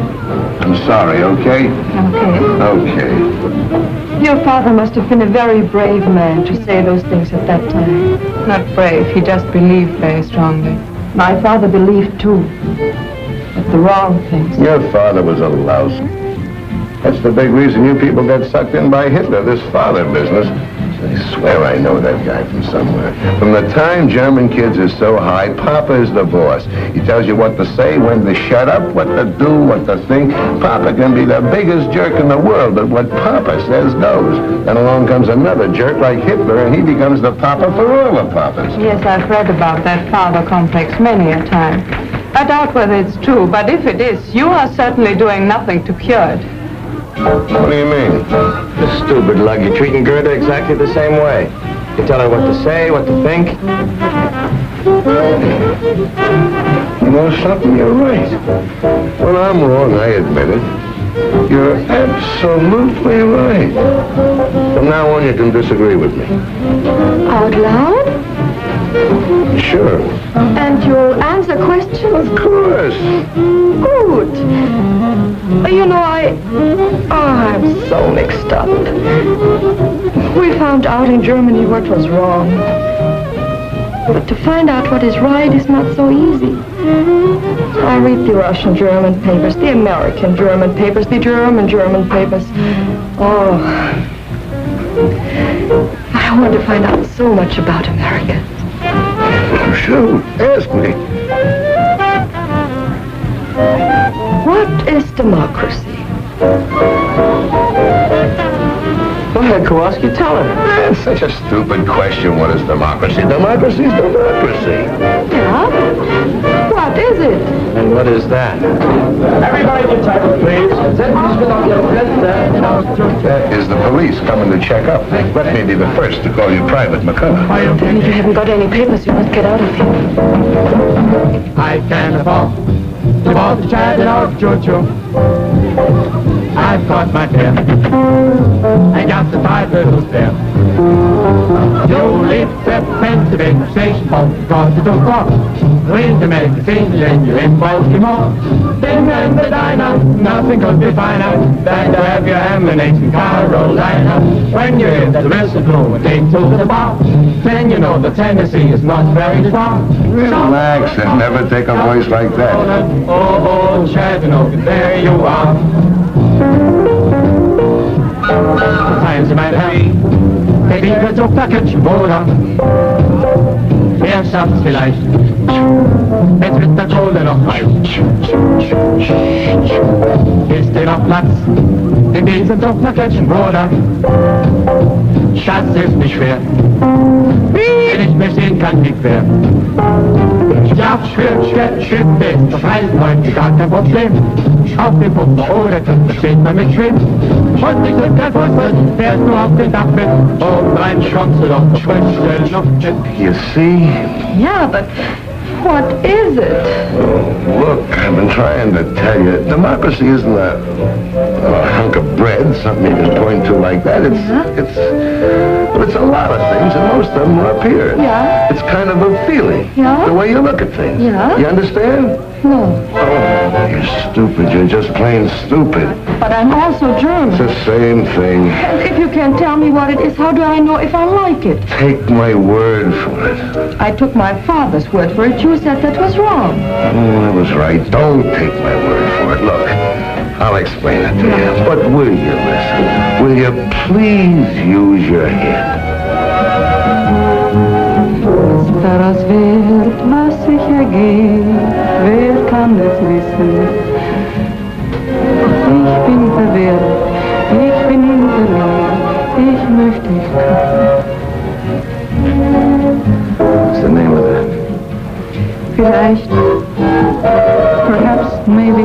I'm sorry, okay? Okay. Okay. Your father must have been a very brave man to say those things at that time. Not brave, he just believed very strongly. My father believed, too. But the wrong things. Your father was a louse. That's the big reason you people got sucked in by Hitler, this father business. I swear I know that guy from somewhere. From the time German kids are so high, Papa is the boss. He tells you what to say, when to shut up, what to do, what to think. Papa can be the biggest jerk in the world, but what Papa says goes. Then along comes another jerk like Hitler, and he becomes the Papa for all the Papas. Yes, I've read about that father complex many a time. I doubt whether it's true, but if it is, you are certainly doing nothing to cure it. What do you mean? The stupid lug. You're treating Gerda exactly the same way. You tell her what to say, what to think. You know something? You're right. When I'm wrong, I admit it. You're absolutely right. From now on, you can disagree with me. Out loud? Sure. And you'll answer questions? Of course. Good. You know, I'm so mixed up. We found out in Germany what was wrong. But to find out what is right is not so easy. I read the Russian-German papers, the American-German papers, the German-German papers. Oh, I want to find out so much about America. Shoot, ask me. What is democracy? Go ahead, Kowalski, tell her. That's such a stupid question. What is democracy? Democracy is democracy. Yeah? What is it? And what is that? Everybody get title, please. That is the police coming to check up. Let me be the first to call you Private McCullough. If you haven't got any papers, you must get out of here. I can't afford to bought the child of Choo-Choo. I've got my fare. I got the 5 little there. You leave the Pennsylvania station because you don't cross. When you make the scene, then you're in Baltimore. Then in the diner, nothing could be finer than to have your ammunition Carolina. When you hear the whistle blow and take to the bar, then you know the Tennessee is not very far. Relax and never take a voice like that. Oh, Chattanooga, there you are. Times of my happy, der Winkel so Package, oder? Wer schafft's vielleicht? Jetzt wird der Kohle noch heiß. Ist dir noch Platz in diesem Druckpacketchen, Bruder? Schatz ist nicht schwer, wenn ich mich sehen kann, nicht quer. Ja, Schritt, das heißt heute gar kein Problem. Auf dem Boden oder das steht man mit Schwimm. Und ich drück kein Fuß, fährst nur auf den Dachbett. Oben rein schwammst du doch frische Luft. You see? Yeah, but what is it? Oh, look, I've been trying to tell you. Democracy isn't a hunk of bread, something you can point to like that. It's a lot of things, and most of them are up here. Yeah. It's kind of a feeling. Yeah. The way you look at things. Yeah. You understand? No. Oh, you're stupid. You're just plain stupid. But I'm also German. It's the same thing. And if you can't tell me what it is, how do I know if I like it? Take my word for it. I took my father's word for it. You said that was wrong. Oh, I was right. Don't take my word for it. Look, I'll explain it to you. But will you listen? Will you please use your head? Daraus wird, was sich ergeht, wer kann es wissen? Ich bin verwirrt, ich bin verloren, ich möchte dich What's the name of that? vielleicht, perhaps, maybe.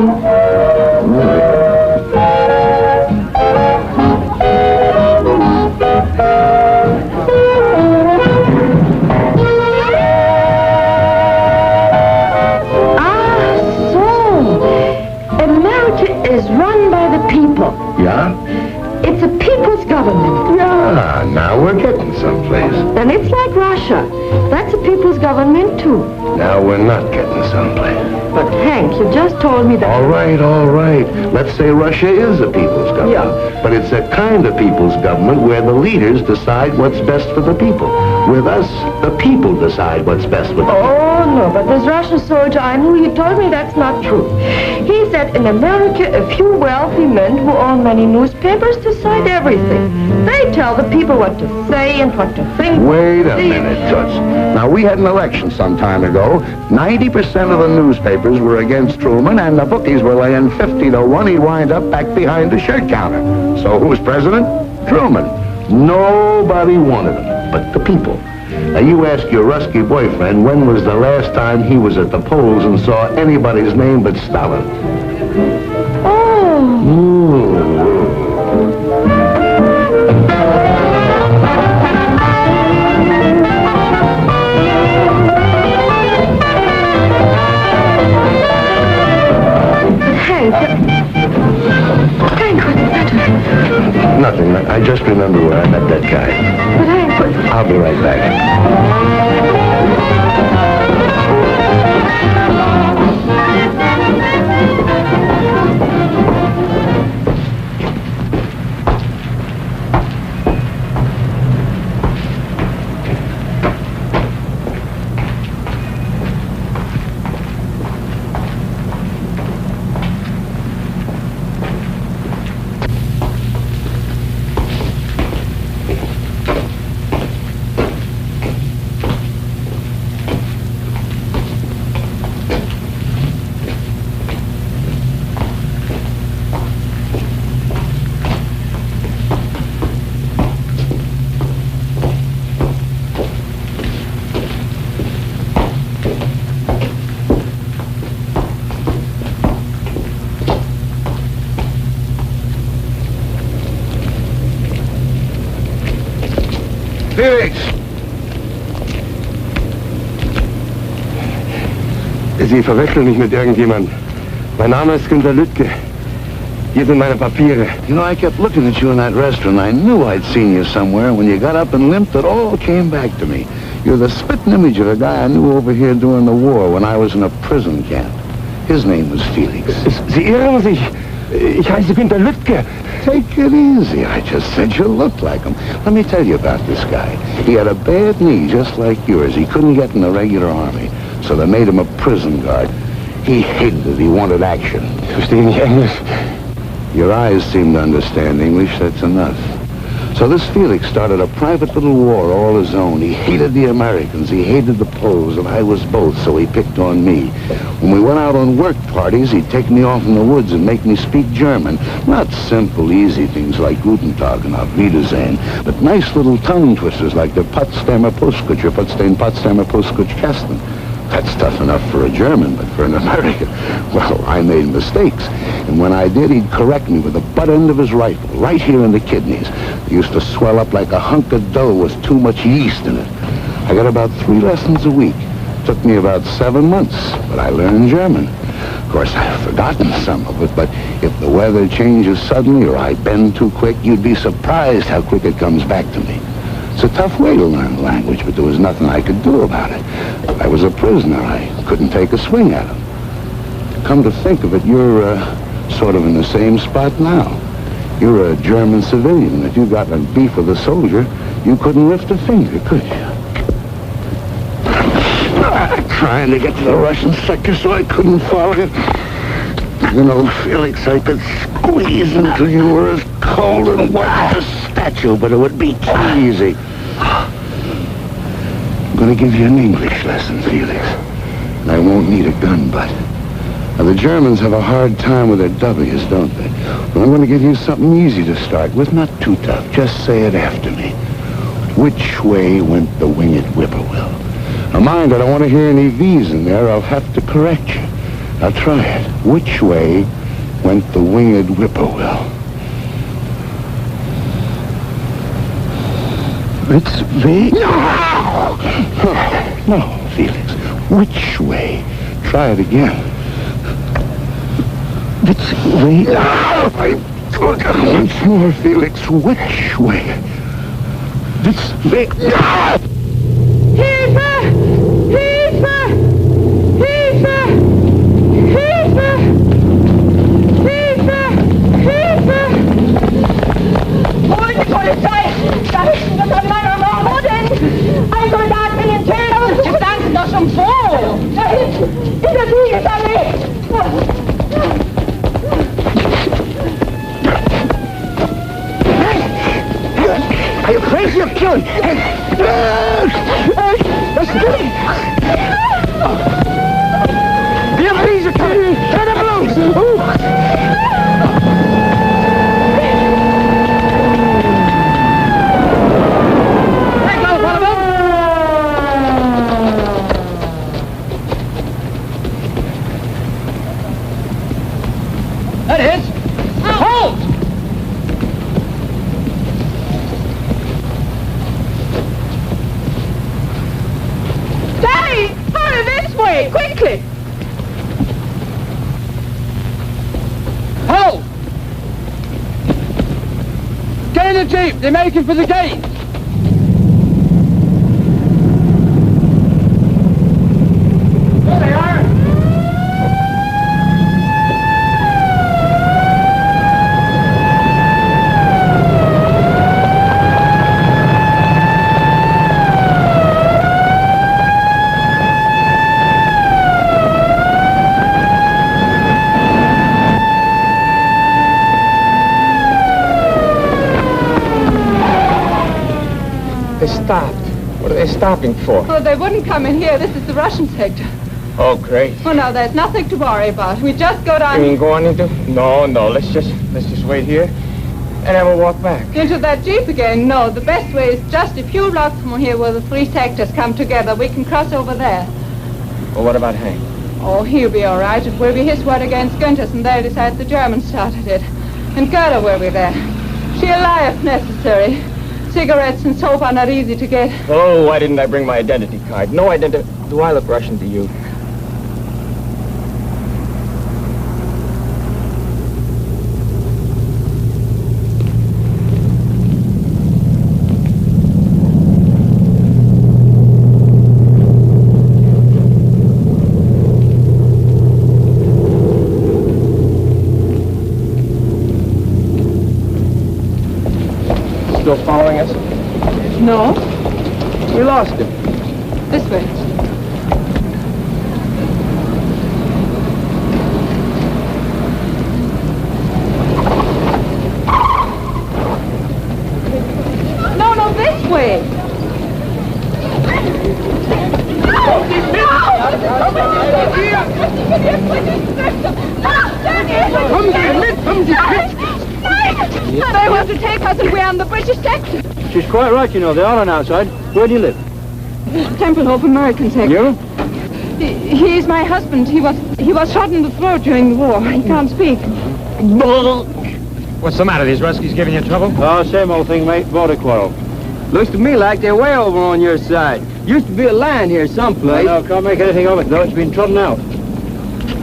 Ah, now we're getting someplace. Then it's like Russia. That's a people's government, too. Now we're not getting someplace. But, Hank, you just told me that... All right, all right. Let's say Russia is a people's government. Yeah. But it's a kind of people's government where the leaders decide what's best for the people. With us, the people decide what's best for the people. Oh, no, but this Russian soldier I knew, he told me that's not true. He said in America, a few wealthy men who own many newspapers decide everything. They tell the people what to say and what to think. Wait a minute, Toots. Now, we had an election some time ago. 90% of the newspapers were against Truman, and the bookies were laying 50 to 1 he'd wind up back behind the shirt counter. So who was president? Truman. Nobody wanted him but the people. Now, you ask your Rusky boyfriend when was the last time he was at the polls and saw anybody's name but Stalin. Oh. Ooh. Hank, what's the matter? Nothing. I just remember where I met that guy. But Hank, I'll be right back. Felix! Sie verwechseln mich mit irgendjemand. Mein Name ist Günter Lüttke. Hier sind meine Papiere. You know, I kept looking at you in that restaurant. I knew I'd seen you somewhere. When you got up and limped, it all came back to me. You're the spitting image of a guy I knew over here during the war when I was in a prison camp. His name was Felix. Sie irren sich. Ich heiße Günter Lüttke. Take it easy. I just said you looked like him. Let me tell you about this guy. He had a bad knee just like yours. He couldn't get in the regular army, so they made him a prison guard. He hated it. He wanted action. Verstehe nicht Englisch. Your eyes seem to understand English. That's enough. So this Felix started a private little war all his own. He hated the Americans. He hated the Poles, and I was both, so he picked on me. When we went out on work parties, he'd take me off in the woods and make me speak German. Not simple, easy things like Guten Tag and Auf Wiedersehen, but nice little tongue twisters like the Potsdamer Puskutsch or Potsdamer Puskutsch Kästen. That's tough enough for a German, but for an American, well, I made mistakes. And when I did, he'd correct me with the butt end of his rifle, right here in the kidneys. They used to swell up like a hunk of dough with too much yeast in it. I got about 3 lessons a week. Took me about 7 months, but I learned German. Of course, I've forgotten some of it, but if the weather changes suddenly or I bend too quick, you'd be surprised how quick it comes back to me. It's a tough way to learn the language, but there was nothing I could do about it. I was a prisoner. I couldn't take a swing at him. Come to think of it, you're sort of in the same spot now. You're a German civilian. If you got a beef with a soldier, you couldn't lift a finger, could you? Trying to get to the Russian sector so I couldn't follow you. You know, Felix, I could squeeze until you were as cold and white as a statue, but it would be too easy. I'm going to give you an English lesson, Felix. And I won't need a gun butt. Now, the Germans have a hard time with their W's, don't they? Well, I'm going to give you something easy to start with, not too tough. Just say it after me. Which way went the winged whippoorwill? Now, mind, I don't want to hear any V's in there. I'll have to correct you. Now, try it. Which way went the winged whippoorwill? It's V. No! No, Felix. Which way? Try it again. Which way? No! Once more, Felix. Which way This big... Hilfe! Hilfe! Hilfe! Hilfe! Hilfe! Hilfe! Holt die Polizei! Da ist das an meiner Mauer! Wo denn? Ein Soldat will den Täter und Sie sagen doch schon wo? Da hinten! In der Siegesallee! Are you crazy or killing? The MPs are coming! Turn them loose! That is. Halt! Daddy! Hurry this way! Quickly! Halt! Get in the jeep. They're making for the gate. There they are. They stopped. What are they stopping for? Oh, they wouldn't come in here. This is the Russian sector. Oh, great. Oh, no, there's nothing to worry about. We just go You down mean going into? No, let's just wait here and have a walk back. into that jeep again. No, the best way is just a few blocks from here where the three sectors come together. We can cross over there. Well, what about Hank? Oh, he'll be all right. It will be his word against Günther's, and they'll decide the Germans started it. And Gerda will be there. She'll lie if necessary. Cigarettes and soap are not easy to get. Oh, why didn't I bring my identity card? No identity. Do I look Russian to you? Still following us? No, We lost him. this way. No, this way. They want to take us and we're on the British sector. She's quite right, you know. They are on outside. Where do you live? Templehof American sector. You? He's my husband. He was shot in the throat during the war. He can't speak. What's the matter? These Ruskies giving you trouble? Oh, same old thing, mate. Border quarrel. Looks to me like they're way over on your side. Used to be a line here someplace. No, can't make anything of it, though. It's been trodden out.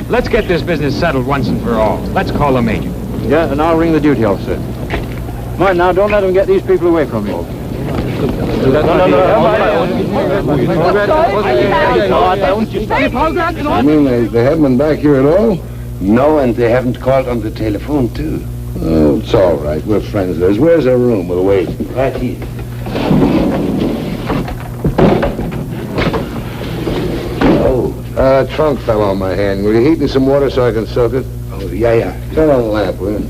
Let's get this business settled once and for all. Let's call the major. Yeah, and I'll ring the duty officer. Mind now, don't let them get these people away from you. You mean they haven't been back here at all? No, and they haven't called on the telephone, too. Oh, it's all right. We're friends of theirs. Where's their room? We'll wait. Right here. Oh. Trunk fell on my hand. Will you heat me some water so I can soak it? Oh, yeah. Turn on the lamp, will you?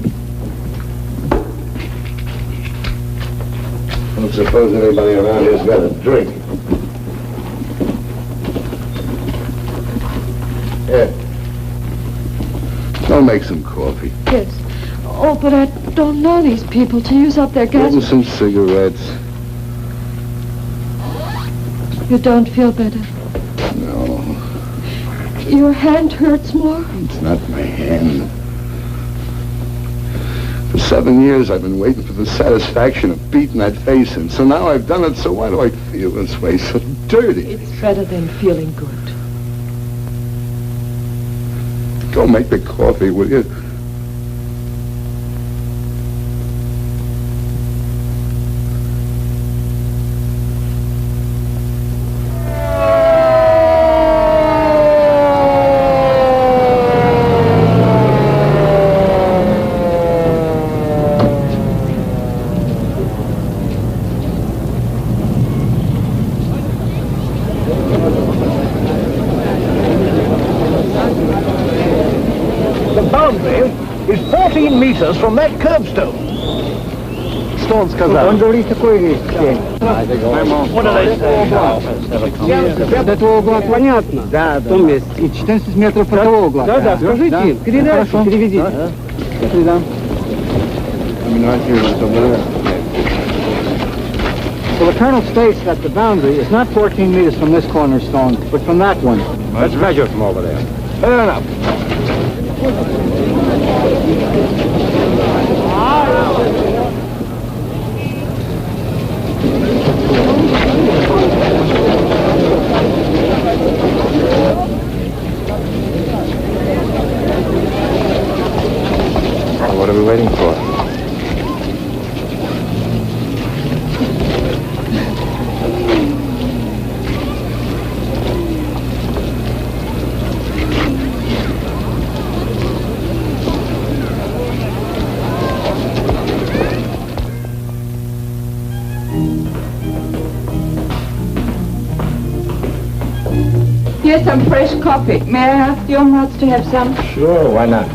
Don't suppose anybody around here's got a drink. Here. I'll make some coffee. Yes. Oh, but I don't know these people to use up their gas. And some cigarettes. You don't feel better? No, Your hand hurts more? it's not my hand. For 7 years I've been waiting for the satisfaction of beating that face in. So now I've done it, so why do I feel this way? So dirty. It's better than feeling good. Go make the coffee, will you? 14 meters from that curbstone. Что он сказал? Он говорит такую вещь. What did I say? От этого угла понятно. Да, В том месте. И 14 метров от того угла. Да, скажите им, передайте, переведите. Передам. Well, the colonel states that the boundary is not 14 meters from this cornerstone, but from that one. Let's measure from over there. Fair enough. What are we waiting for? Here's some fresh coffee. May I ask your nuts to have some? Sure, why not?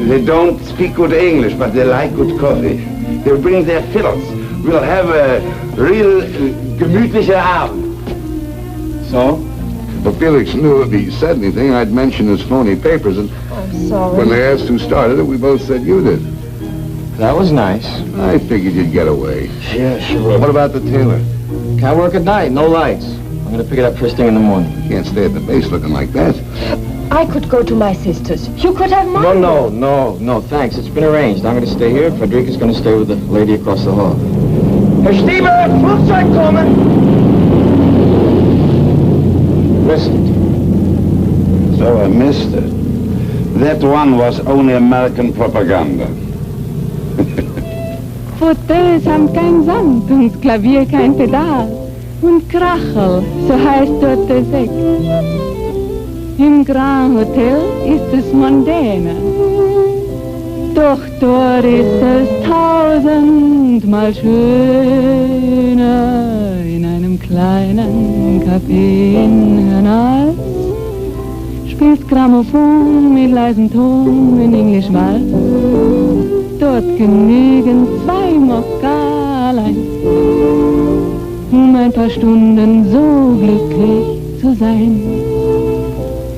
They don't speak good English, but they like good coffee. They'll bring their fiddles. We'll have a real gemütlicher Abend. So? Well, Felix knew if he said anything, I'd mention his phony papers, and I'm sorry. when they asked who started it, we both said you did. That was nice. I figured you'd get away. Yeah, sure. What about the tailor? Can't work at night, no lights. I'm gonna pick it up first thing in the morning. You can't stay at the base looking like that. I could go to my sister's. You could have mine. No, thanks. It's been arranged. I'm gonna stay here. Frederica's gonna stay with the lady across the hall. Herr Stieber, Flugzeug kommen! Missed it. So I missed it. That one was only American propaganda. Fauteuils haben kein Sand und Klavier kein Pedal. Und Krachel, so heißt dort der Sekt. Im Grand Hotel ist es mondäner. Doch dort ist es tausendmal schöner. In einem kleinen Café in Hernals spielt Grammophon mit leisem Ton in Englisch Walz. Dort genügen 2 Mokkalein, ein paar Stunden so glücklich zu sein.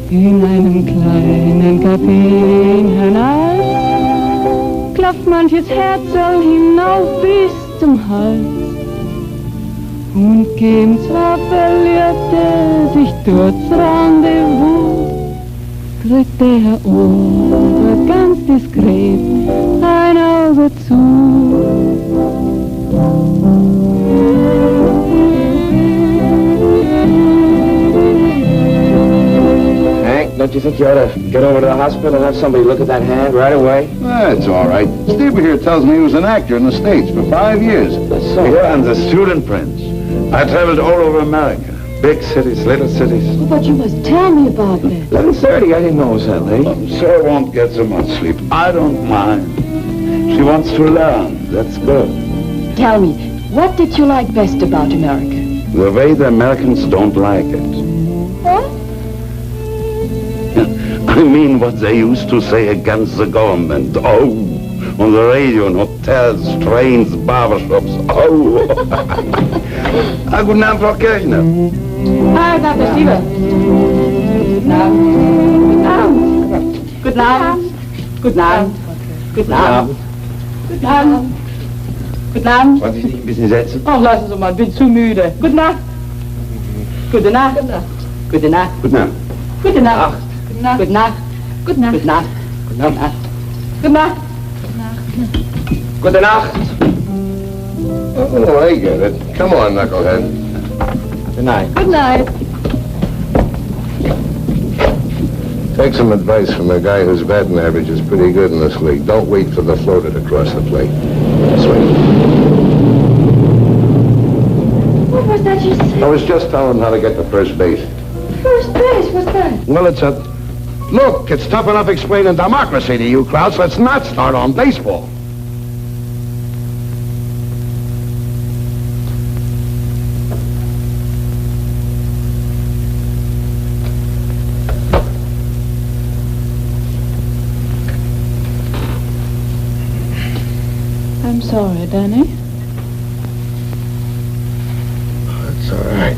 In einem kleinen Café in Hernals klopft manches Herzl hinauf bis zum Hals. Und geben zwar Verliebte sich dort's Rendezvous, drückt der Ober ganz diskret ein Auge zu. Don't you think you ought to get over to the hospital and have somebody look at that hand right away? That's all right. Steve here tells me he was an actor in the States for 5 years. Yeah, and the student prince. I traveled all over America. Big cities, little cities. Oh, but you must tell me about that. 11:30, I didn't know it was that late. Sir won't get so much sleep. I don't mind. She wants to learn. That's good. Tell me, what did you like best about America? The way the Americans don't like it. What? I mean what they used to say against the government. Oh, on the radio, in hotels, trains, barbershops. Oh. Guten Abend, Frau Kirchner. Hi, Dr. Stieber. Guten Abend. Guten Abend. Guten Abend. Guten Abend. Guten Abend. Guten Abend. Wollen Sie sich ein bisschen setzen? Ach, lassen Sie mal, ich bin zu müde. Gute Nacht. Gute Nacht. Gute Nacht. Guten Abend. Gute Nacht. Gute Nacht. Gute Nacht. Gute Nacht. Gute Nacht. Gute Nacht. Gute Nacht. Oh, I get it. Come on, knucklehead. Good night. Good night. Take some advice from a guy whose batting average is pretty good in this league. Don't wait for the floater to cross the plate. Swing. What was that you said? I was just telling him how to get to first base. First base, what's that? Well, it's a... Look, it's tough enough explaining democracy to you, Krauts. Let's not start on baseball. sorry, Danny. That's all right.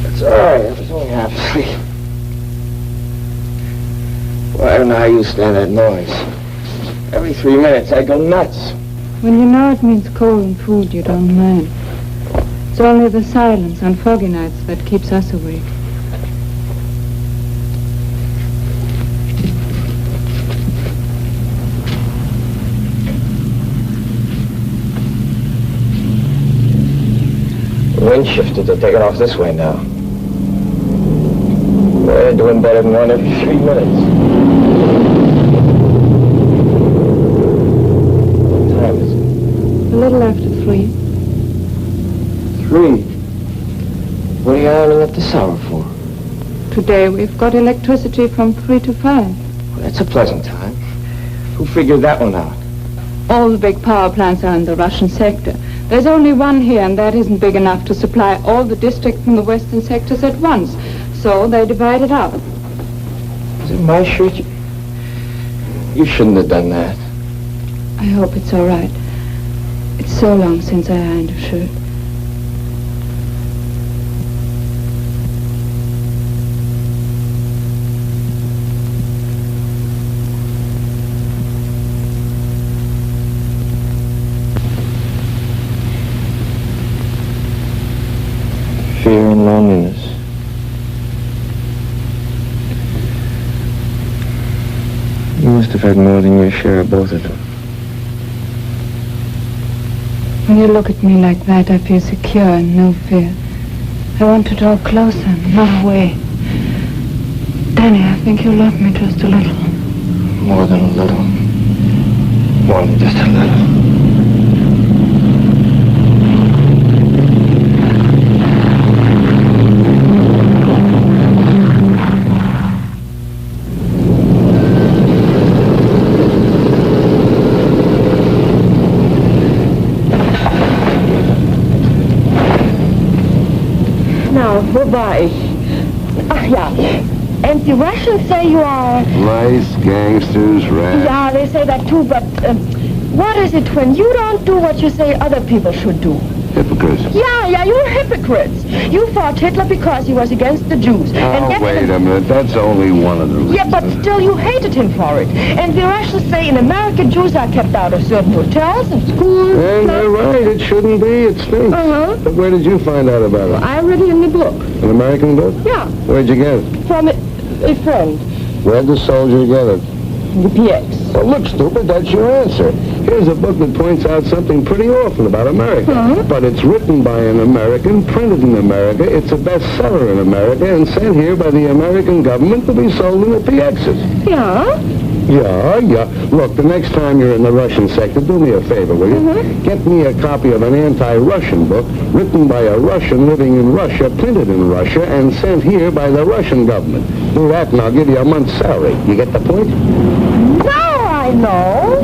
It's all right. I was only half asleep. Well, I don't know how you stand that noise. Every 3 minutes, I go nuts. When you know it means coal and food, you don't mind. It's only the silence on foggy nights that keeps us awake. The wind shifted. They're taking off this way now. They're doing better than one every 3 minutes. What time is it? A little after 3. 3? What are you ironing at this hour for? Today we've got electricity from 3 to 5. Well, that's a pleasant time. Who figured that one out? All the big power plants are in the Russian sector. There's only one here, and that isn't big enough to supply all the districts from the western sectors at once. So they divide it up. Is it my shirt? You shouldn't have done that. I hope it's all right. It's so long since I ironed a shirt. Fear and loneliness. You must have had more than your share of both of them. When you look at me like that, I feel secure and no fear. I want to draw closer, not away. Danny, I think you love me just a little. More than a little. More than just a little. Wo war ich? Ach ja. And the Russians say you are... Lice, gangsters, rats. Yeah, they say that too, but what is it when you don't do what you say other people should do? Hypocrites. Yeah, you're hypocrites. You fought Hitler because he was against the Jews. Oh, wait a minute. That's only one of the reasons. Yeah, but still you hated him for it. And the Russians say in America Jews are kept out of certain hotels and schools. And they're right. It shouldn't be. It stinks. But where did you find out about it? I read it in the book. An American book? Yeah. Where'd you get it? From a friend. Where'd the soldier get it? The PX. Well, look, stupid, that's your answer. Here's a book that points out something pretty awful about America. But it's written by an American, printed in America, it's a bestseller in America, and sent here by the American government to be sold in the PXs. Yeah? Yeah. Look, the next time you're in the Russian sector, do me a favor, will you? Get me a copy of an anti-Russian book written by a Russian living in Russia, printed in Russia, and sent here by the Russian government. Do that and I'll give you a month's salary. You get the point? Now I know.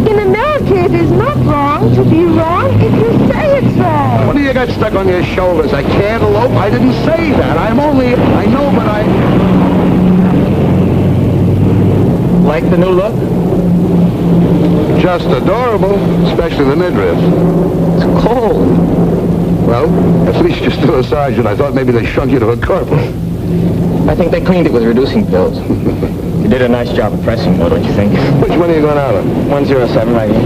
In America, it is not wrong to be wrong if you say it's wrong. What do you got stuck on your shoulders? A cantaloupe? I didn't say that. I know, but I... Like the new look? Just adorable, especially the midriff. It's cold. Well, at least you're still a sergeant. I thought maybe they shrunk you to a corporal. I think they cleaned it with reducing pills. You did a nice job of pressing, though, don't you think? Which one are you going out on? 107 right here.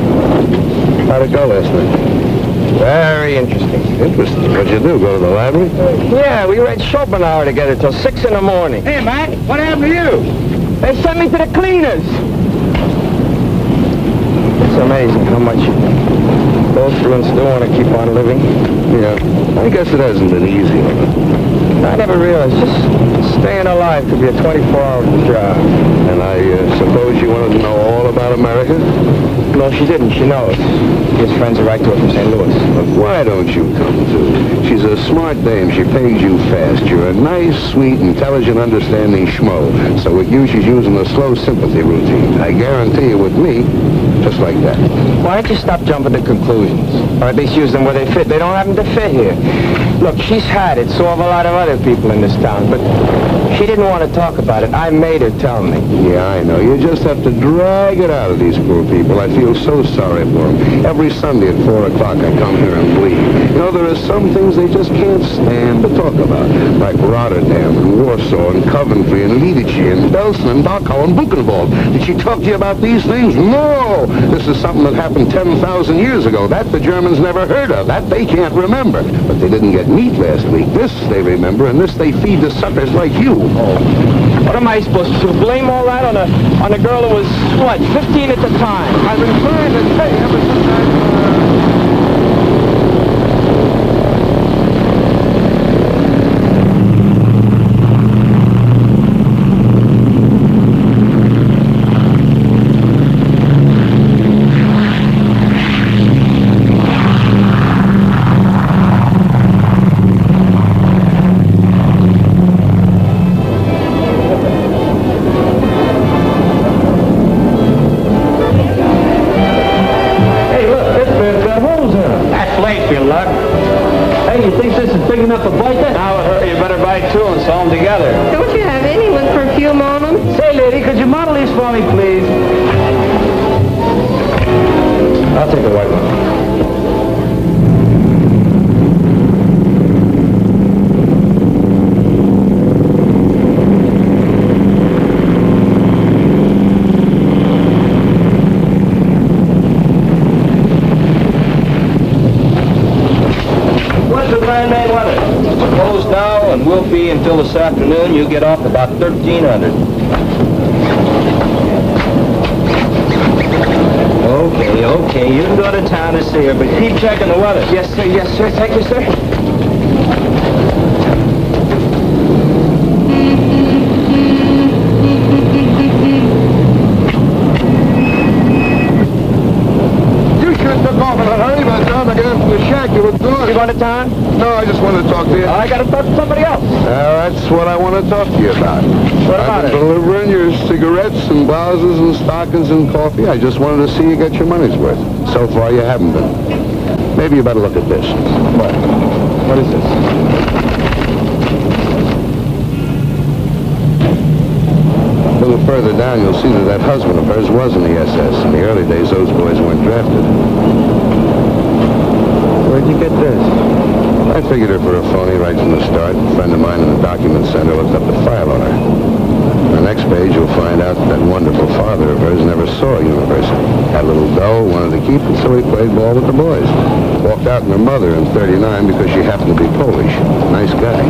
How'd it go last night? Very interesting. Interesting. What'd you do, go to the library? Yeah, we read Schopenhauer together till 6 in the morning. Hey, Mac, what happened to you? They sent me to the cleaners. It's amazing how much you go through and still want to keep on living. Yeah, I guess it hasn't been easy. I never realized just staying alive could be a 24-hour job. And I suppose you wanted to know all about America? No, she didn't. She knows. She has friends who write to her from St. Louis. But why don't you come to? She's a smart dame. She pays you fast. You're a nice, sweet, intelligent, understanding schmo. So it uses you in the slow sympathy routine. I guarantee you with me, Just like that. Why don't you stop jumping to conclusions? Or at least use them where they fit. They don't happen to fit here. Look, she's had it, so have a lot of other people in this town, but she didn't want to talk about it. I made her tell me. Yeah, I know. You just have to drag it out of these poor people. I feel so sorry for them. Every Sunday at 4 o'clock I come here and bleed. You know, there are some things they just can't stand to talk about, like Rotterdam and Warsaw and Coventry and Lidice and Belsen and Dachau and Buchenwald. Did she talk to you about these things? No! This is something that happened 10,000 years ago. That the Germans never heard of. That they can't remember. But they didn't get meat last week. This they remember, and this they feed to suckers like you. Oh. What am I supposed to do? Blame all that on a girl who was, what, 15 at the time? I've been trying to tell you ever since enough to bite that? Now, hurry, you better buy two and sew them together. Don't you have any with perfume on them? Say, lady, could you model these for me, please? I'll take the white one. And we'll be until this afternoon. You get off about 1300. Okay, you can go to town to see her, but keep checking the weather. Yes, sir. Thank you, sir. You should have took off in a hurry. By the time I got into the shack, you were gone. You going to town? No, I just wanted to talk to you. I got to talk to somebody else. That's what I want to talk to you about. What about I've been delivering your cigarettes and blouses and stockings and coffee. I just wanted to see you get your money's worth. So far, you haven't been. Maybe you better look at this. What? What is this? A little further down, you'll see that husband of hers was in the SS. In the early days, those boys weren't drafted. Where'd you get this? I figured her for a phony right from the start. A friend of mine in the document center looked up the file on her. On the next page, you'll find out that wonderful father of hers never saw a university. Had a little dough, wanted to keep it, so he played ball with the boys. Walked out on her mother in '39 because she happened to be Polish. Nice guy.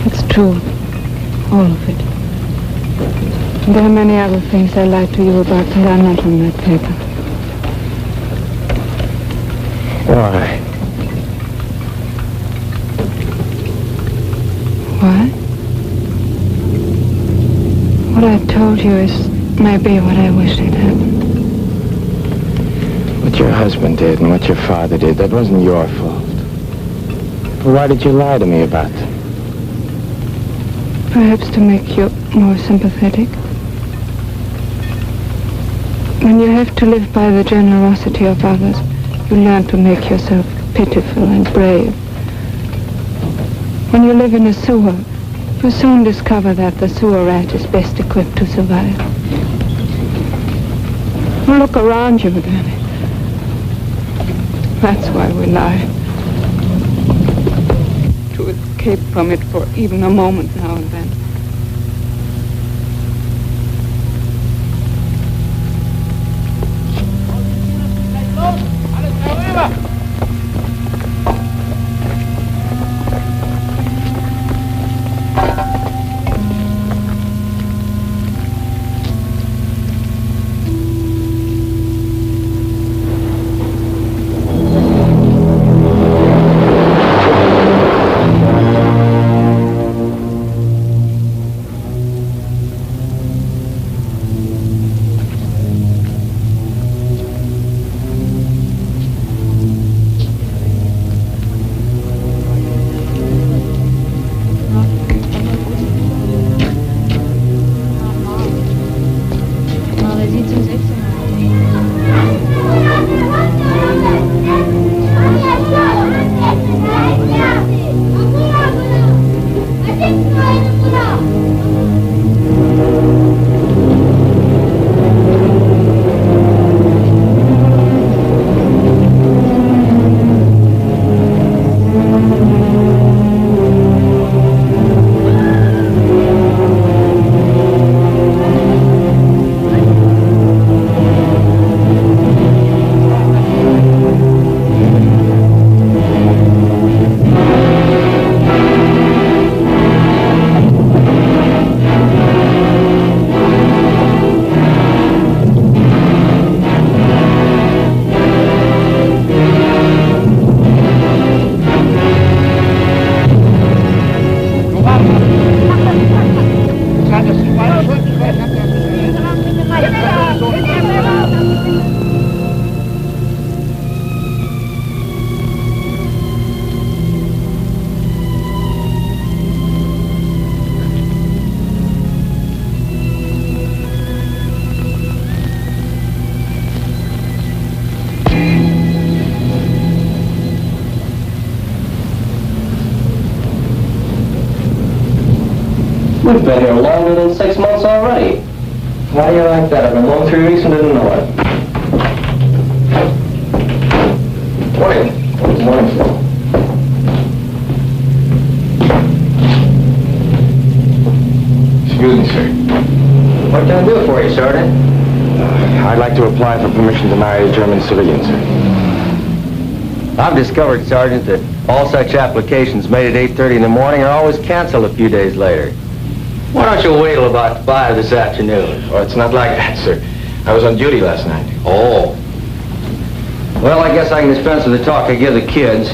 It's true. All of it. There are many other things I lied to you about that are not on that paper. Why? What? What I told you is maybe what I wish had happened. What your husband did and what your father did, that wasn't your fault. But why did you lie to me about them? Perhaps to make you more sympathetic. When you have to live by the generosity of others, you learn to make yourself pitiful and brave. When you live in a sewer, you soon discover that the sewer rat is best equipped to survive. Look around you, Danny. That's why we lie. To escape from it for even a moment now and then. We've been here longer than 6 months already. Why do you like that? I've been home 3 weeks and didn't know it. Morning. Morning. Excuse me, sir. What can I do for you, Sergeant? I'd like to apply for permission to marry a German civilian, sir. I've discovered, Sergeant, that all such applications made at 8:30 in the morning are always canceled a few days later. Why don't you wait till about 5 this afternoon? Oh, it's not like that, sir. I was on duty last night. Oh. Well, I guess I can dispense with the talk I give the kids.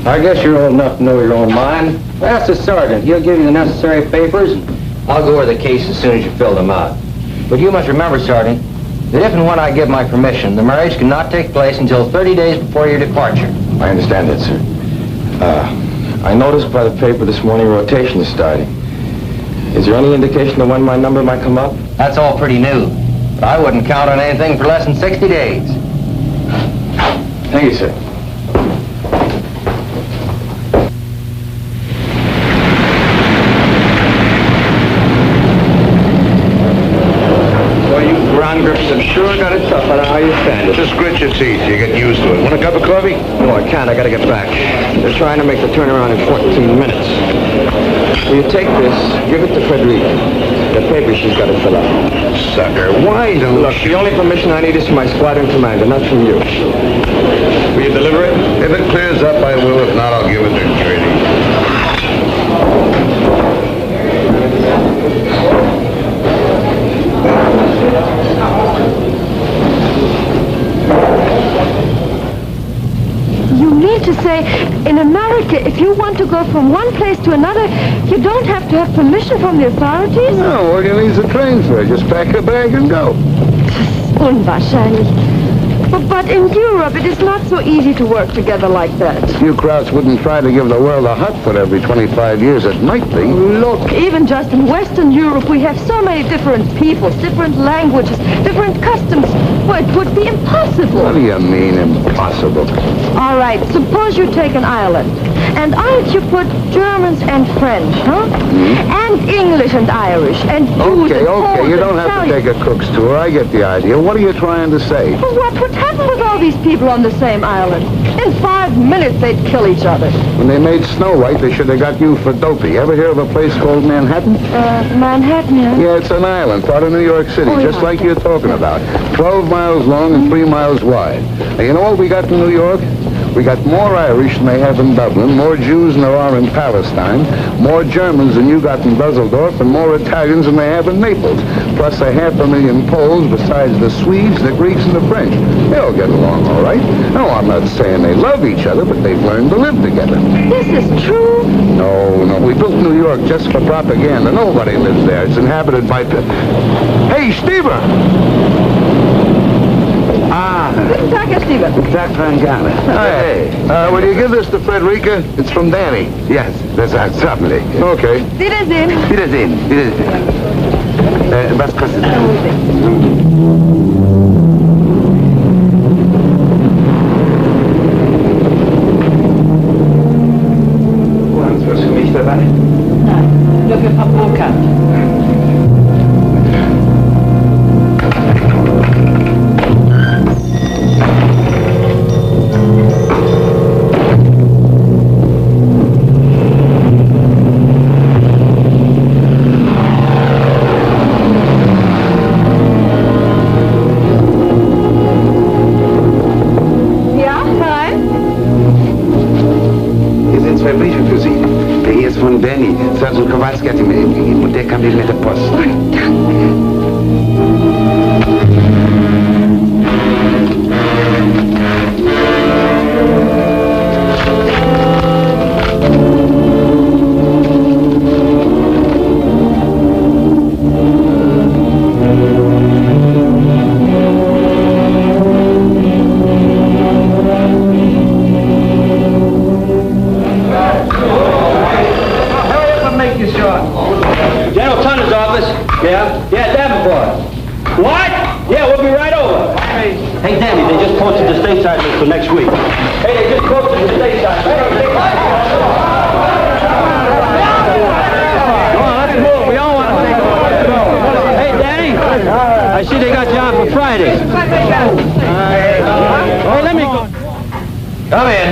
I guess you're old enough to know your own mind. Ask the sergeant. He'll give you the necessary papers, and I'll go over the case as soon as you fill them out. But you must remember, Sergeant, that if and when I give my permission, the marriage cannot take place until 30 days before your departure. I understand that, sir. I noticed by the paper this morning rotation is starting. Is there any indication of when my number might come up? That's all pretty new. But I wouldn't count on anything for less than 60 days. Thank you, sir. Well, you ground grippers have sure got it tough. I don't know how you stand it. Just grit your teeth. You get used to it. Want a cup of coffee? No, I can't. I gotta get back. They're trying to make the turnaround in 14 minutes. Will you take this, give it to Frederica. The paper she's got to fill out. Sucker, why don't Look, the only permission I need is from my squadron commander, not from you. Will you deliver it? If it clears up, I will. If not, I'll give it to Grady. You mean to say, in America, if you want to go from one place to another, you don't have to have permission from the authorities? No, all you need is a train fare. Just pack a bag and go. Unwahrscheinlich. But in Europe, it is not so easy to work together like that. You Krauts wouldn't try to give the world a hot foot every 25 years. It might be. Look, even just in Western Europe, we have so many different peoples, different languages, different customs. Well, it would be impossible. What do you mean, impossible? All right, suppose you take an island. And on it you put Germans and French, huh? And English and Irish, and Jews and Poles You and don't have to take a cook's tour. I get the idea. What are you trying to say? Well, what would happen with all these people on the same island? In 5 minutes, they'd kill each other. When they made Snow White, they should have got you for dopey. Ever hear of a place called Manhattan? Manhattan, yeah? Yeah, it's an island, part of New York City, just like you're talking about. 12 miles long and 3 miles wide. Now, you know what we got in New York? We got more Irish than they have in Dublin, more Jews than there are in Palestine, more Germans than you got in Dusseldorf, and more Italians than they have in Naples. Plus 500,000 Poles besides the Swedes, the Greeks, and the French. They all get along all right. No, I'm not saying they love each other, but they've learned to live together. This is true? No. We built New York just for propaganda. Nobody lives there. It's inhabited by... Hey, Stever! Guten Tag, Herr Stever. Guten Tag, Van Gala. Hey, will you give this to Frederica? It's from Danny. Yes, that's certainly. Okay. Wiedersehen. Wiedersehen. Was kostet das? Haben Sie was für mich dabei? Nein, nur für Frau Burkhardt. Hier sind 2 Briefe für Sie. Der hier ist von Danny. Sergeant Kowalski hat ihn mir eben gegeben. Und der kam eben mit der Yeah? Yeah, Davenport. What? Yeah, we'll be right over. Hey, Danny, they just posted the stateside list for next week. Hey, they just posted the stateside list. Come on, let's move. We all want to take over. Hey, Danny, I see they got you on for Friday. Oh, let me go. Come in.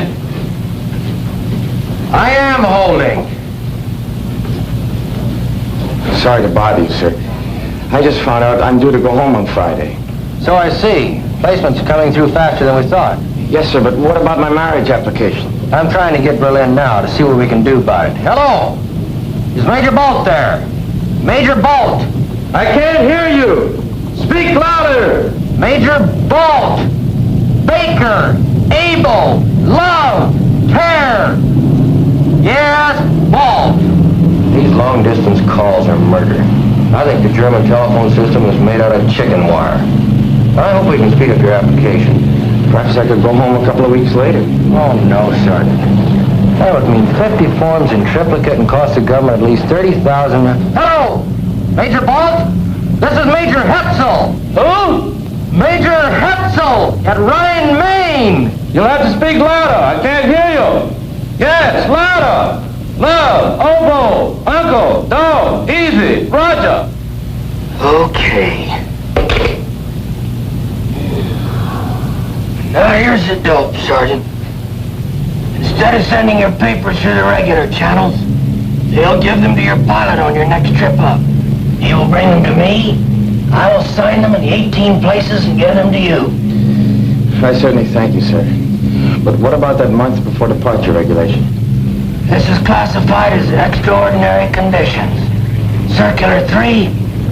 I am holding. Sorry to bother you, sir. I just found out I'm due to go home on Friday. So I see. Placement's coming through faster than we thought. Yes, sir, but what about my marriage application? I'm trying to get Berlin now to see what we can do about it. Hello? Is Major Bolt there? Major Bolt! I can't hear you! Speak louder! Major Bolt! Baker! Abel! Love! Care! Yes, Bolt! These long-distance calls are murder. I think the German telephone system was made out of chicken wire. I hope we can speed up your application. Perhaps I could go home a couple of weeks later. Oh, no, Sergeant. That would mean 50 forms in triplicate and cost the government at least $30,000. Hello! Major Bolt? This is Major Hetzel. Who? Major Hetzel at Rhine, Maine. You'll have to speak louder. I can't hear you. Yes, louder. Love, oboe, uncle, dog, easy, Roger. Okay. Now here's the dope, Sergeant. Instead of sending your papers through the regular channels, they'll give them to your pilot on your next trip up. He will bring them to me. I will sign them in the 18 places and get them to you. I certainly thank you, sir. But what about that month before departure regulation? This is classified as extraordinary conditions. Circular 3,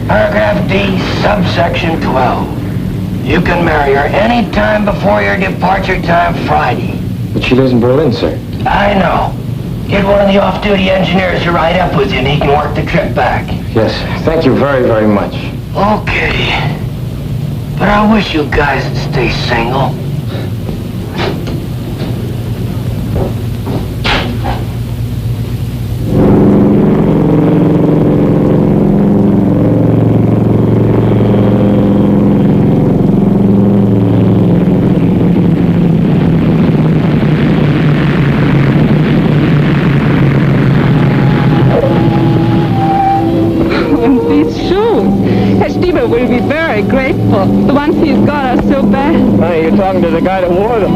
paragraph D, subsection 12. You can marry her any time before your departure time Friday. But she lives in Berlin, sir. I know. Get one of the off-duty engineers to ride up with you and he can work the trip back. Yes, thank you very, very much. Okay. But I wish you guys would stay single. Will be very grateful. The ones he's got are so bad. Honey, you're talking to the guy that wore them.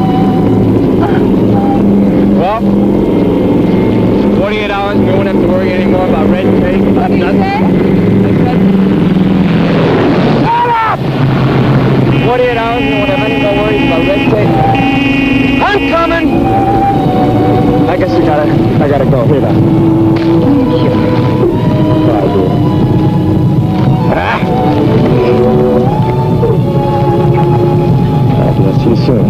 Well, 48 hours, we won't have to worry anymore about red tape. Nothing. Shut up! 48 hours, we won't have any more worries about red tape. I'm coming! I guess I gotta go. Here now. Thank you. Bye, dear. I'll see you soon.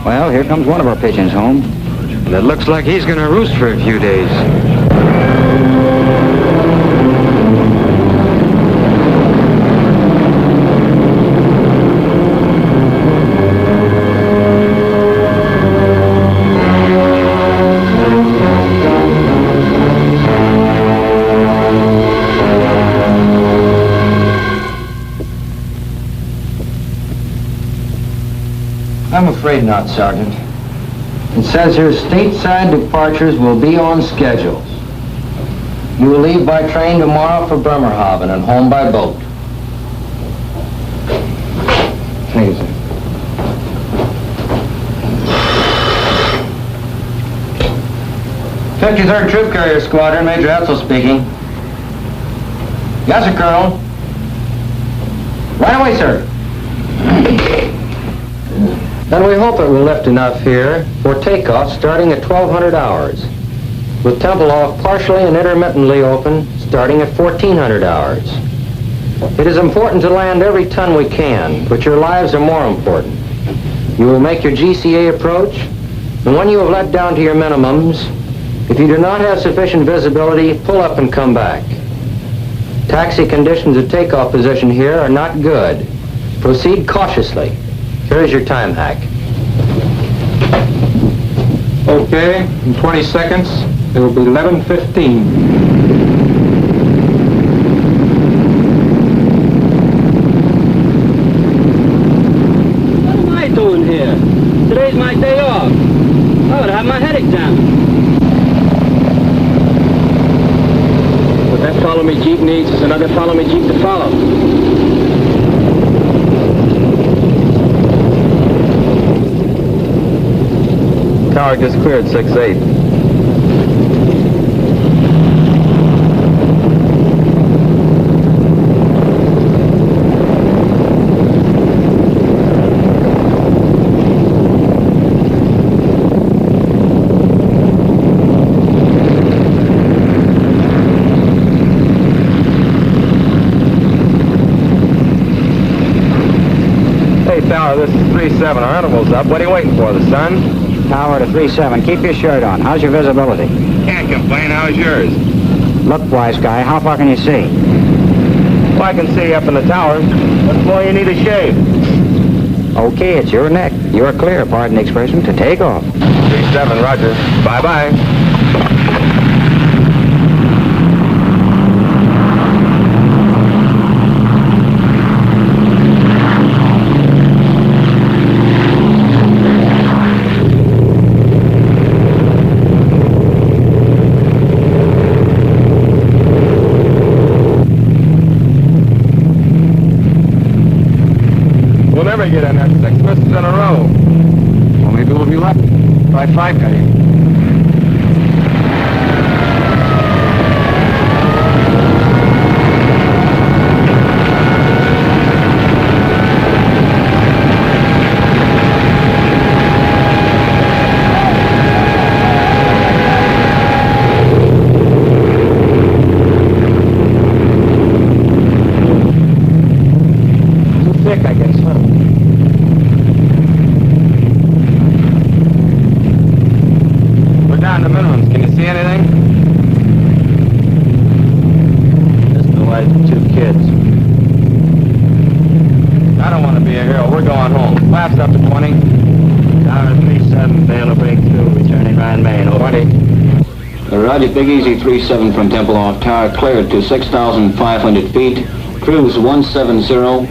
Well, here comes one of our pigeons home. It looks like he's going to roost for a few days. I'm afraid not, Sergeant. It says here stateside departures will be on schedule. You will leave by train tomorrow for Bremerhaven and home by boat. Thank you, sir. "53rd Troop Carrier Squadron, Major Hetzel speaking. Yes, sir, Colonel. Right away, sir. And we hope it will lift enough here for takeoff starting at 1200 hours, with Tempelhof partially and intermittently open starting at 1400 hours. It is important to land every ton we can, but your lives are more important. You will make your GCA approach, and when you have let down to your minimums, if you do not have sufficient visibility, pull up and come back. Taxi conditions at takeoff position here are not good. Proceed cautiously. Here is your time hack. Okay, in 20 seconds, it will be 11:15. What am I doing here? Today's my day off. I would have my head examined. What that follow me Jeep needs is another follow me Jeep to follow. Tower just cleared 6-8. Hey, Tower, this is 3-7. Our interval's up. What are you waiting for, the sun? Tower to 3-7. Keep your shirt on. How's your visibility? Can't complain. How's yours? Look, wise guy, how far can you see? Well, I can see up in the tower. What's more, you need a shave. Okay, it's your neck. You're clear, pardon the expression, to take off. 3-7, roger. Bye-bye. Never get in that 6 misses in a row. Well, maybe we'll be lucky. Try 5 cutting. Too thick, I guess, huh? Down the minimums. Can you see anything? Just the light of 2 kids. I don't want to be a hero. We're going home. Flaps up to 20. Down to 3-7. Fail to break through. Returning Ryan Main. 20. Roger, Big Easy 3-7 from Tempelhof Tower, cleared to 6,500 feet. Cruise 170.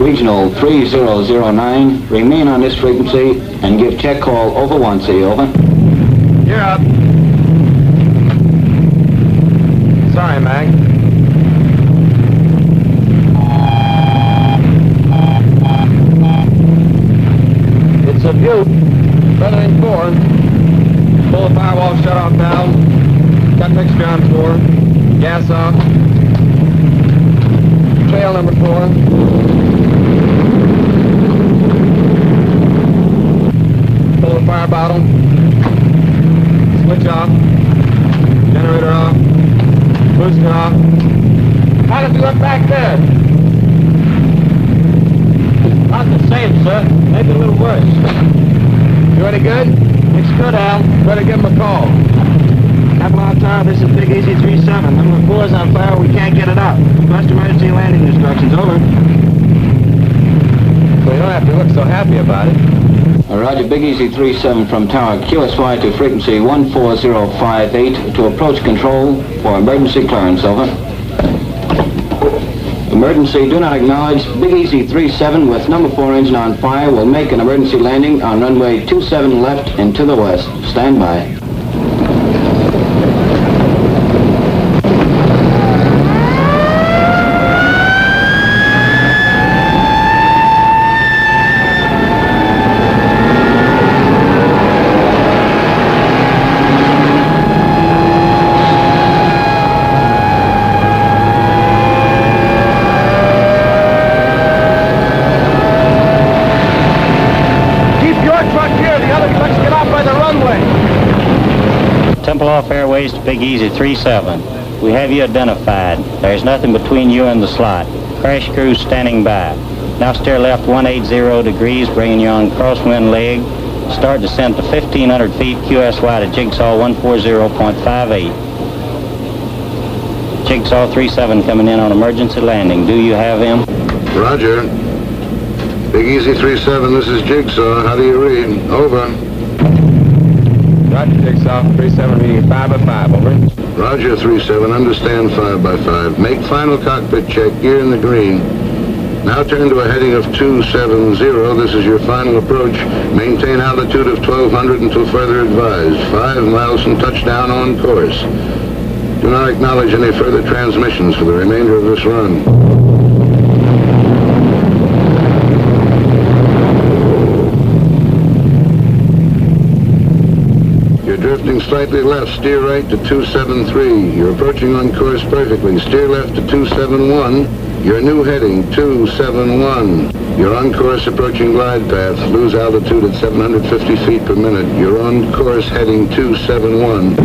Regional 3009. Remain on this frequency and give check call over 1. See you, over. You're up. Sorry, Mag. It's a Butte. Better than 4. Pull the firewall shut-off down. Cut mixture on 4. Gas off. Trail number 4. Pull the fire bottle. Switch off. Generator off. Booster off. How does it look back there? Not the same, sir. Maybe a little worse. You any good? It's good, Al. Better give him a call. Tempelhof Tower, this is Big Easy 3-7. Number 4 is on fire. We can't get it up. Request emergency landing instructions. Over. Well, you don't have to look so happy about it. Roger, Big Easy 3-7 from Tower, QSY to frequency 14058 to approach control for emergency clearance, over. Emergency, do not acknowledge. Big Easy 3-7 with number 4 engine on fire will make an emergency landing on runway 27 left and to the west. Stand by. Keep Tempelhof Airways to Big Easy 37. We have you identified. There's nothing between you and the slot. Crash crew standing by. Now steer left 180 degrees, bringing you on crosswind leg. Start descent to 1,500 feet, QSY to Jigsaw 140.58. Jigsaw 37 coming in on emergency landing. Do you have him? Roger. Big Easy 37, this is Jigsaw. How do you read? Over. Roger, Jigsaw. 37 reading 5 by 5, over. Roger, 37. Understand 5 by 5. Make final cockpit check. Gear in the green. Now turn to a heading of 270. This is your final approach. Maintain altitude of 1,200 until further advised. 5 miles from touchdown on course. Do not acknowledge any further transmissions for the remainder of this run. Drifting slightly left, steer right to 273. You're approaching on course perfectly. Steer left to 271. Your new heading, 271. You're on course approaching glide path. Lose altitude at 750 feet per minute. You're on course heading 271.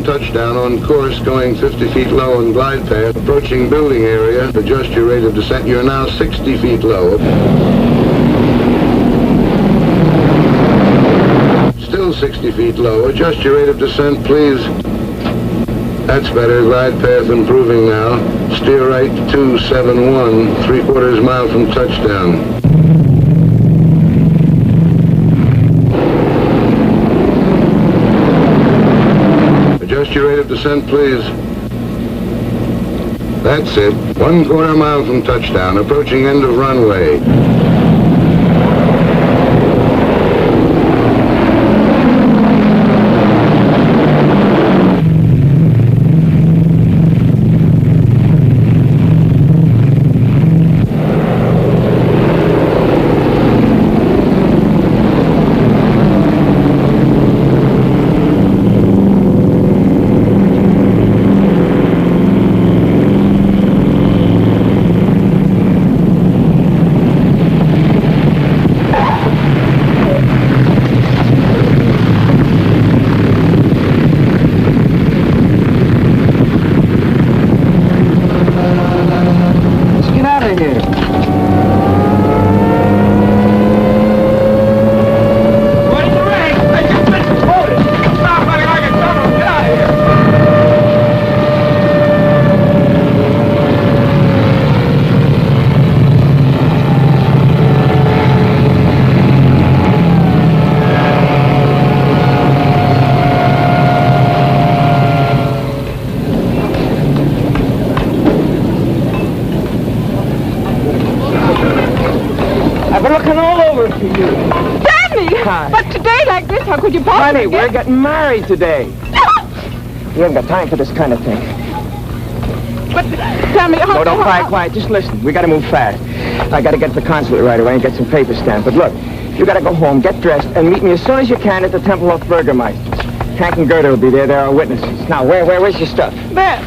Touchdown on course, going 50 feet low on glide path, approaching building area. Adjust your rate of descent. You're now 60 feet low. Still 60 feet low. Adjust your rate of descent, please. That's better. Glide path improving now. Steer right 271, 3/4 mile from touchdown. Adjust your rate of descent, please. That's it. 1/4 mile from touchdown, approaching end of runway. Could you possibly Honey, we're getting married today. We haven't got time for this kind of thing. But tell me, No, don't cry, quiet. Just listen. We got to move fast. I got to get to the consulate right away and get some papers stamped. But look, you got to go home, get dressed, and meet me as soon as you can at the Tempelhof Burgermeister's. Hank and Gerda will be there. They're our witnesses. Now, where's your stuff? There.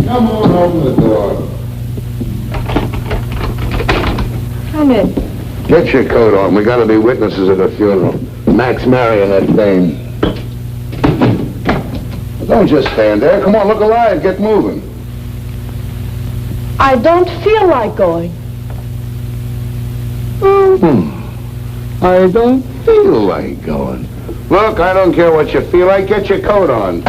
Come on, open the door. Come in. Get your coat on. We got to be witnesses at a funeral. Max marrying that dame. Don't just stand there. Come on, look alive. Get moving. I don't feel like going. I don't feel like going. Look, I don't care what you feel like. Get your coat on.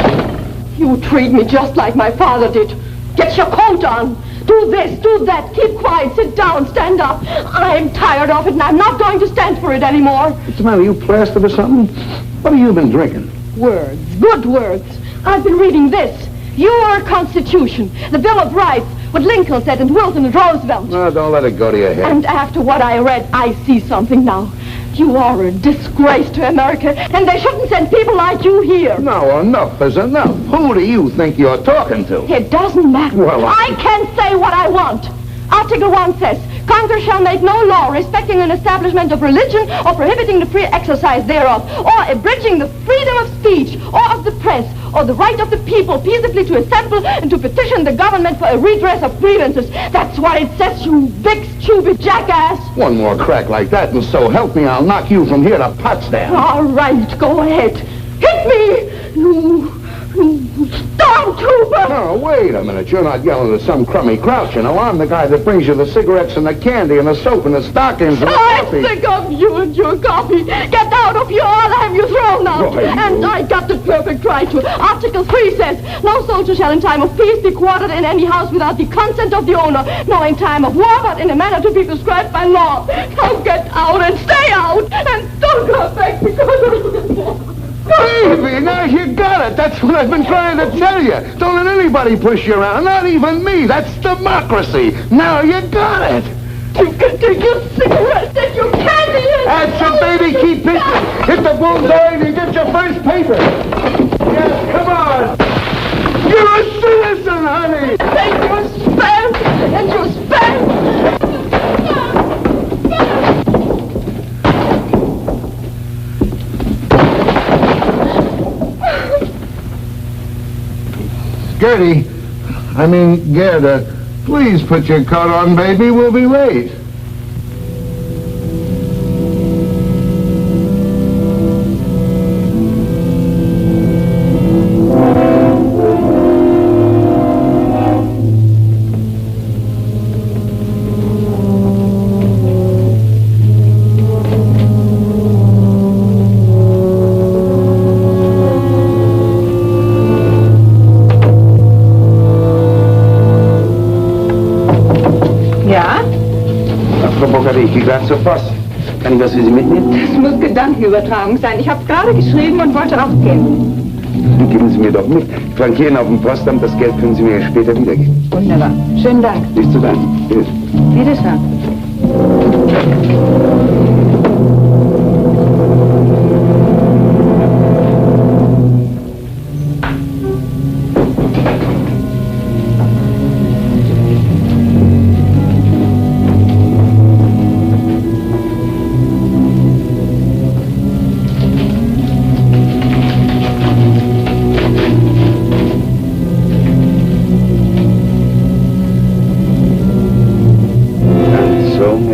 You treat me just like my father did. Get your coat on. Do this, do that. Keep quiet, sit down, stand up. I'm tired of it, and I'm not going to stand for it anymore. What's the matter? You plastered or something? What have you been drinking? Words, good words. I've been reading this. Your Constitution, the Bill of Rights, what Lincoln said and Wilson and Roosevelt. No, don't let it go to your head. And after what I read, I see something now. You are a disgrace to America, and they shouldn't send people like you here. No, enough is enough. Who do you think you're talking to? It doesn't matter. Well, I can say what I want. Article 1 says, Congress shall make no law respecting an establishment of religion or prohibiting the free exercise thereof, or abridging the freedom of speech or of the press, or the right of the people peaceably to assemble and to petition the government for a redress of grievances. That's what it says, you big, stupid jackass. One more crack like that, and so help me, I'll knock you from here to Potsdam. All right, go ahead. Hit me, you stormtrooper! No, wait a minute. You're not yelling at some crummy grouch, you know. I'm the guy that brings you the cigarettes and the candy and the soap and the stockings and the coffee. I'm sick of you and your coffee. Get out of here, I'll have you thrown out. And I got the perfect right to. Article 3 says, no soldier shall in time of peace be quartered in any house without the consent of the owner, nor in time of war, but in a manner to be prescribed by law. Now get out and stay out, and don't come back because of Baby, now you got it. That's what I've been trying to tell you. Don't let anybody push you around, not even me. That's democracy. Now you got it. You can take your cigarettes and your candy and... That's it, baby. Keep pitching. Hit the bullseye and you get your first paper. Yes, come on. You're a citizen, honey. Take your spam and your spam. Gerda, please put your coat on, baby. We'll be late. Ich gehe gleich zur Post. Kann ich was für Sie mitnehmen? Das muss Gedankenübertragung sein. Ich habe gerade geschrieben und wollte aufgeben. Dann geben Sie mir doch mit. Ich flankiere auf dem Postamt. Das Geld können Sie mir später wiedergeben. Wunderbar. Schönen Dank. Nicht zu danken. Bitte. Wiederschauen.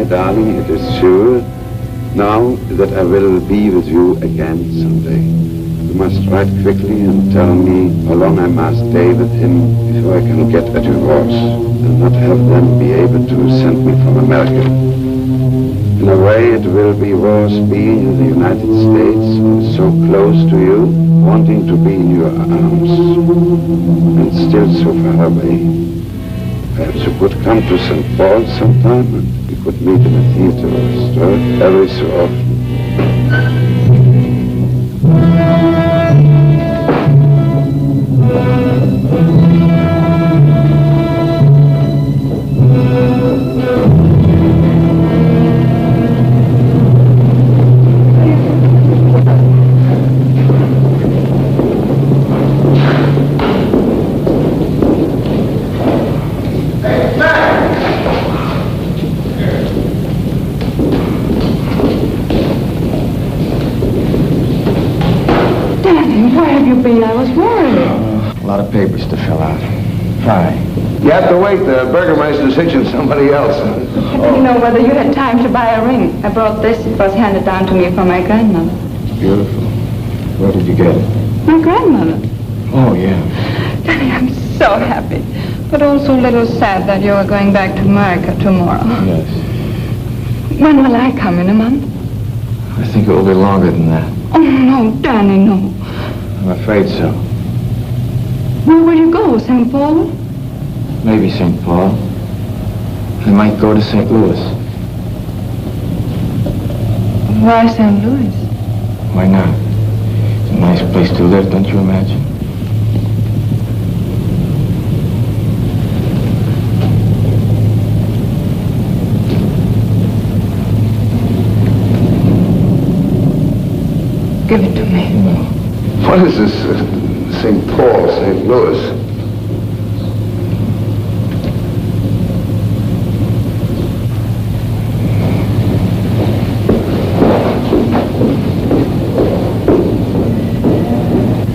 Darling, it is sure now that I will be with you again someday. You must write quickly and tell me how long I must stay with him before I can get a divorce and not have them be able to send me from America. In a way, it will be worse being in the United States, so close to you, wanting to be in your arms, and still so far away. Perhaps you could come to St. Paul sometime and we could meet in a theater or store every so often. Papers to fill out. Fine. You have to wait. The burgomaster's hitching somebody else. I didn't know whether you had time to buy a ring. I brought this. It was handed down to me from my grandmother. Beautiful. Where did you get it? My grandmother. Oh, yeah. Daddy, I'm so happy. But also a little sad that you are going back to America tomorrow. Yes. When will I come? In a month? I think it will be longer than that. Oh, no, Danny, no. I'm afraid so. Where will you go? St. Paul? Maybe St. Paul. I might go to St. Louis. Why St. Louis? Why not? It's a nice place to live, don't you imagine? What is this? St. Paul, St. Louis.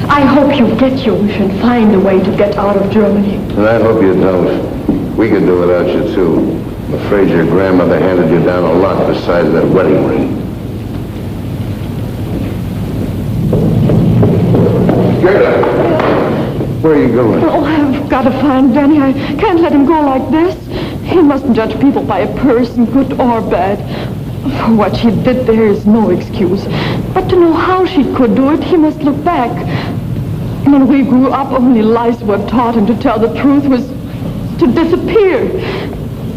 I hope you get your wish and find a way to get out of Germany. And I hope you don't. We could do without you, too. I'm afraid your grandmother handed you down a lot besides that wedding ring. Gerda! Where are you going? Oh, I've got to find Danny. I can't let him go like this. He mustn't judge people by a person, good or bad. For what she did, there is no excuse. But to know how she could do it, he must look back. When we grew up, only lies were taught, and to tell the truth was to disappear.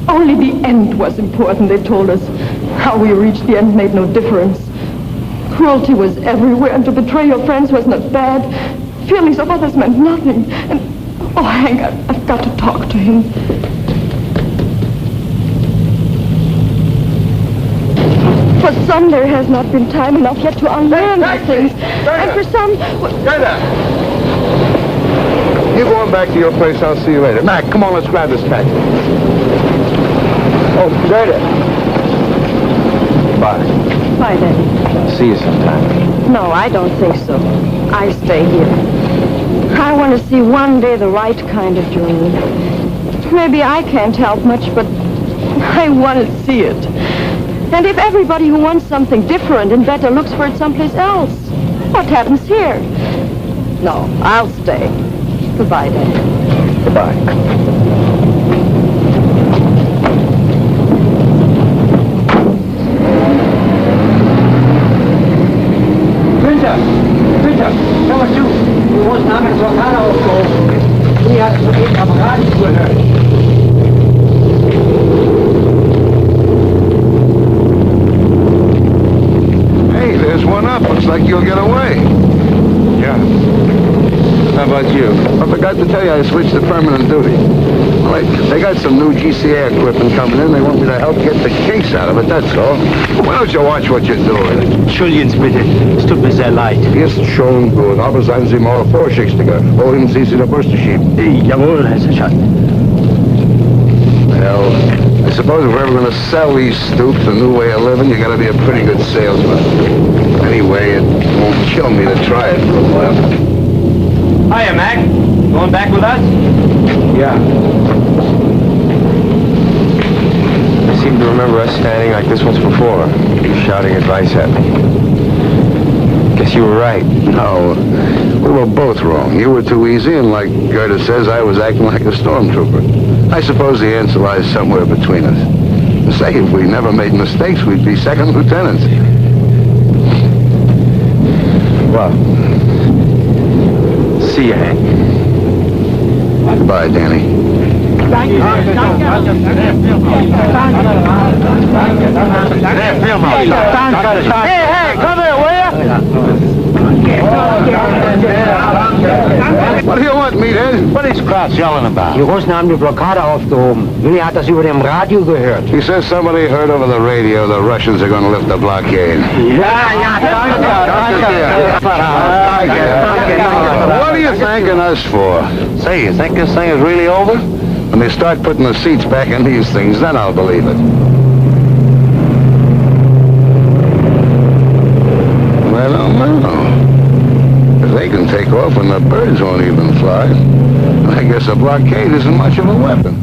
Only the end was important, they told us. How we reached the end made no difference. Cruelty was everywhere, and to betray your friends was not bad. Feelings of others meant nothing. And, oh, Hank, I've got to talk to him. For some, there has not been time enough yet to unlearn these things. And for some... You go on back to your place, I'll see you later. Mac, come on, let's grab this taxi. Oh, Gerda. Bye. Bye, Daddy. See you sometime. No, I don't think so. I stay here. I want to see one day the right kind of Germany. Maybe I can't help much, but I want to see it. And if everybody who wants something different and better looks for it someplace else, what happens here? No, I'll stay. Goodbye, Daddy. Goodbye. Hey, there's one up. Looks like you'll get away. Yeah. How about you? I forgot to tell you I switched to permanent duty. Well, they got some new GCA equipment coming in. They want me to help get the case out of it, that's all. Why don't you watch what you're doing? Entschuldigen Sie bitte, es tut mir sehr leid. Ist schon gut, aber seien Sie mal vorsichtiger. Wohin Sie in der Bürste schieben? Jawohl, Herr Sergeant. Well, I suppose if we're ever going to sell these stoops a new way of living, you got to be a pretty good salesman. Anyway, it won't kill me to try it for a while. Hiya, Mac. Going back with us? Yeah. I seem to remember us standing like this once before, shouting advice at me. Guess you were right. No, we were both wrong. You were too easy, and like Gerda says, I was acting like a stormtrooper. I suppose the answer lies somewhere between us. Say, if we never made mistakes, we'd be second lieutenants. Well, see you, Hank. Goodbye, Danny. Hey, come here, will you? What do you want, meathead? What is Kraus yelling about? Die Russen haben die Blockade aufgehoben. Willi hat das über dem Radio gehört. He says somebody heard over the radio the Russians are going to lift the blockade. What are you thanking us for? Say, you think this thing is really over? When they start putting the seats back in these things, then I'll believe it. I don't know. If they can take off when the birds won't even fly, I guess a blockade isn't much of a weapon.